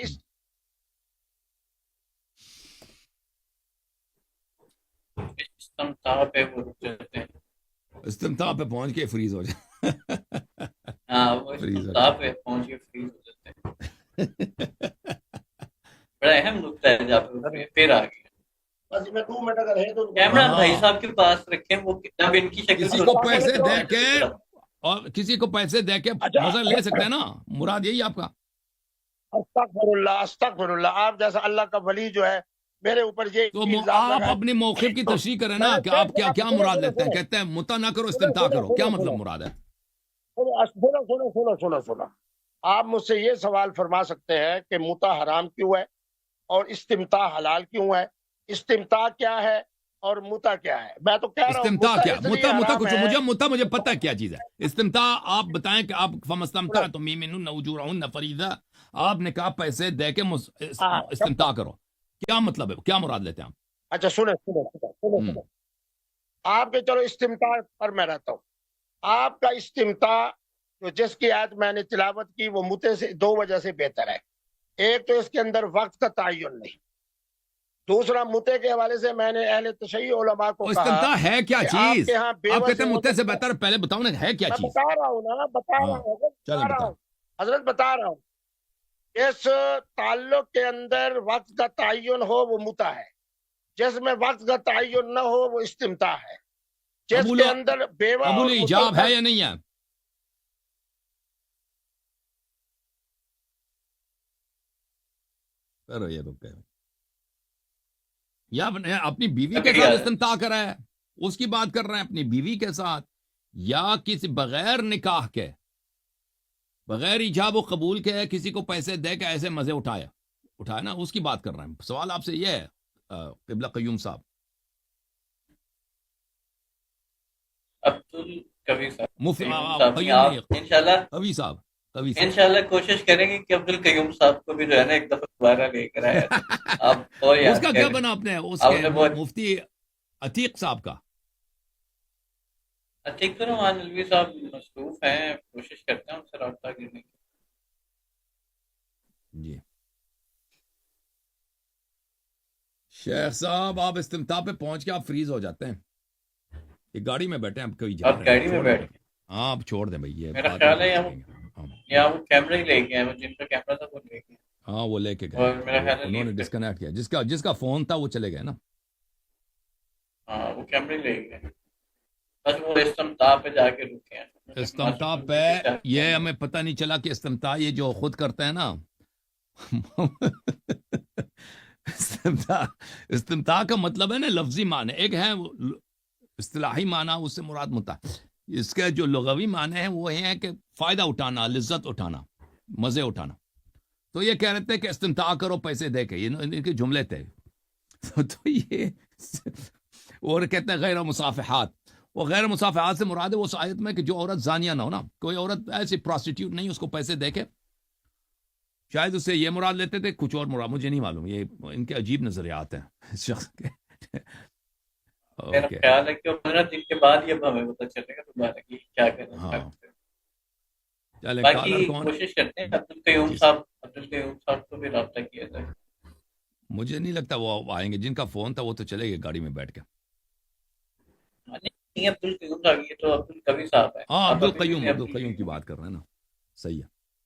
استمتاع پہ وہ رک جاتے ہیں. استمتاع پہ پہنچ کے فریز ہو جائے. ہاں وہ فریز ہو استمتاع پہ پہنچ کے فریز ہو جاتے ہیں. بڑا اہم نقطہ ہے جہاں پھر آ گیا. بس میں 2 منٹ اگر ہے تو کیمرہ ہاں. بھائی صاحب کے پاس رکھیں، وہ جب ان کی شکل کسی سے کو روشنی پیسے کرتے دے ہیں، کے اور کسی کو پیسے دے کے اچھا. مزہ لے سکتے ہیں نا، مراد یہی آپ کا. استغفر اللہ. آپ جیسا اللہ کا ولی جو ہے میرے اوپر یہ تو الزام آپ لگائے. اپنے موقف کی تشریح کریں نا کہ آپ کیا مراد لیتے ہیں. کہتے ہیں متا نہ کرو استمتاع کرو، کیا مطلب مراد ہے؟ سنو. آپ مجھ سے یہ سوال فرما سکتے ہیں کہ متع حرام کیوں ہے اور استمتاع حلال کیوں ہے؟ استمتاع کیا ہے اور متع کیا ہے؟ میں تو کہہ رہا ہوں استمتاع کیا؟ اس لیے متا حرام کچھ ہے. مجھے پتہ ہے کیا چیز ہے. استمتاع آپ بتائیں کہ آپ فَمَسْتَمْتَعْتُم مِّنْهُنَّ أُجُورَهُنَّ فَرِيضَةً، آپ نے کہا پیسے دے کے استمتاع کرو. کیا مطلب ہے؟ کیا مراد لیتے ہیں آپ؟ اچھا سنیں. آپ کے چلو استمتاع پر میں رہتا ہوں. آپ کا استمتاع جو جس کی آیت میں نے تلاوت کی وہ متع سے 2 وجہ سے بہتر ہے. ایک تو اس کے اندر وقت کا تعین نہیں. دوسرا متع کے حوالے سے میں نے اہل تشیع علماء کو کہا استمتاع ہے کیا کہ آپ چیز؟ کے ہاں آپ بیوہ کہتے سے ہیں متے سے بہتر، پہلے بتاؤ نا ہے کیا میں چیز. بتا رہا ہوں نا، بتا ہاں. رہا ہوں چلیں بتا رہا بتائیں. ہوں حضرت بتا رہا ہوں. اس تعلق کے اندر وقت کا تعین ہو وہ متع ہے، جس میں وقت کا تعین نہ ہو وہ استمتاع ہے. جس قبول کے اندر بیوہ قبول اور ایجاب ہے مسلسل یا نہیں ہے؟ کرو یہ تو یا اپنی بیوی کے ساتھ استمتاع کر رہا ہے، اس کی بات کر رہے ہیں اپنی بیوی کے ساتھ، یا کسی بغیر نکاح کے، بغیر ایجاب و قبول کے کسی کو پیسے دے کے ایسے مزے اٹھایا نا، اس کی بات کر رہے ہیں. سوال آپ سے یہ ہے قبلہ قیوم صاحب. عبدالقوی صاحب قیوم نہیں، انشاءاللہ قوی صاحب. انشاءاللہ کوشش کریں گے کہ عبدالقیوم صاحب کو بھی جو ہے نا ایک دفعہ دوبارہ لے کر آیا جائے. آپ اور اس یاد کا کیا کریں. بنا اپنے اس آپ کے نے بہت مفتی عتیق صاحب کا؟ ٹھیک ہے نا، نلوی صاحب مصروف ہیں، کوشش کرتے ہیں ان سے رابطہ کرنے کی. جی شیخ صاحب، آپ استمتاع پہ پہنچ کے آپ فریز ہو جاتے ہیں. یہ گاڑی میں بیٹھے ہیں، آپ کوئی جا آپ گاڑی میں بیٹھ گئے. ہاں آپ چھوڑ دیں بھائی، یہ میرا خیال ہے یا وہ کیمرہ ہی لے گئے ہیں، جن کا کیمرہ تھا وہ لے گئے. ہاں وہ لے کے اور گئے، میرا خیال ہے انہوں نے ڈسکنیکٹ کیا. جس کا فون تھا وہ چلے گئے نا. ہاں وہ کیمرے لے گئے. بس وہ استمتاع پہ جا کے رکے ہیں. استمتاع پہ یہ ہمیں پتہ نہیں چلا کہ استمتاع یہ جو خود کرتے ہیں نا استمتاع کا مطلب ہے نا لفظی معنی، ایک ہے اصطلاحی معنی، اس سے مراد متع. اس کے جو لغوی معنی ہیں وہ یہ ہے کہ فائدہ اٹھانا، لذت اٹھانا، مزے اٹھانا. تو یہ کہہ رہے تھے کہ استمتاع کرو پیسے دے کے، یہ ان کے جملے تھے. تو یہ اور کہتے ہیں غیر مصافحات. وہ غیر مصافحات سے مراد ہے وہ آیت میں کہ جو عورت زانیہ نہ ہو نا، کوئی عورت ایسی پراسٹیٹیوٹ نہیں اس کو پیسے دے کے، شاید اس سے یہ مراد لیتے تھے، کچھ اور مراد مجھے نہیں معلوم. یہ ان کے عجیب نظریات ہیں اس شخص کے. میرا خیال ہے کہ 15 دن کے بعد یہ ہمیں پتہ چلے گا دوبارہ کہ کیا کرنا ہے. باقی کوشش کرتے ہیں عبدالقیوم صاحب کو بھی رابطہ کیا جائے. مجھے نہیں لگتا وہ آئیں گے. جن کا فون تھا وہ تو چلے گئے گاڑی میں بیٹھ کے. نہیں عبدالقیوم صاحب، یہ تو عبدالقوی صاحب ہے. ہاں عبدالقیوم کی بات کر رہے ہیں نا، صحیح ہے.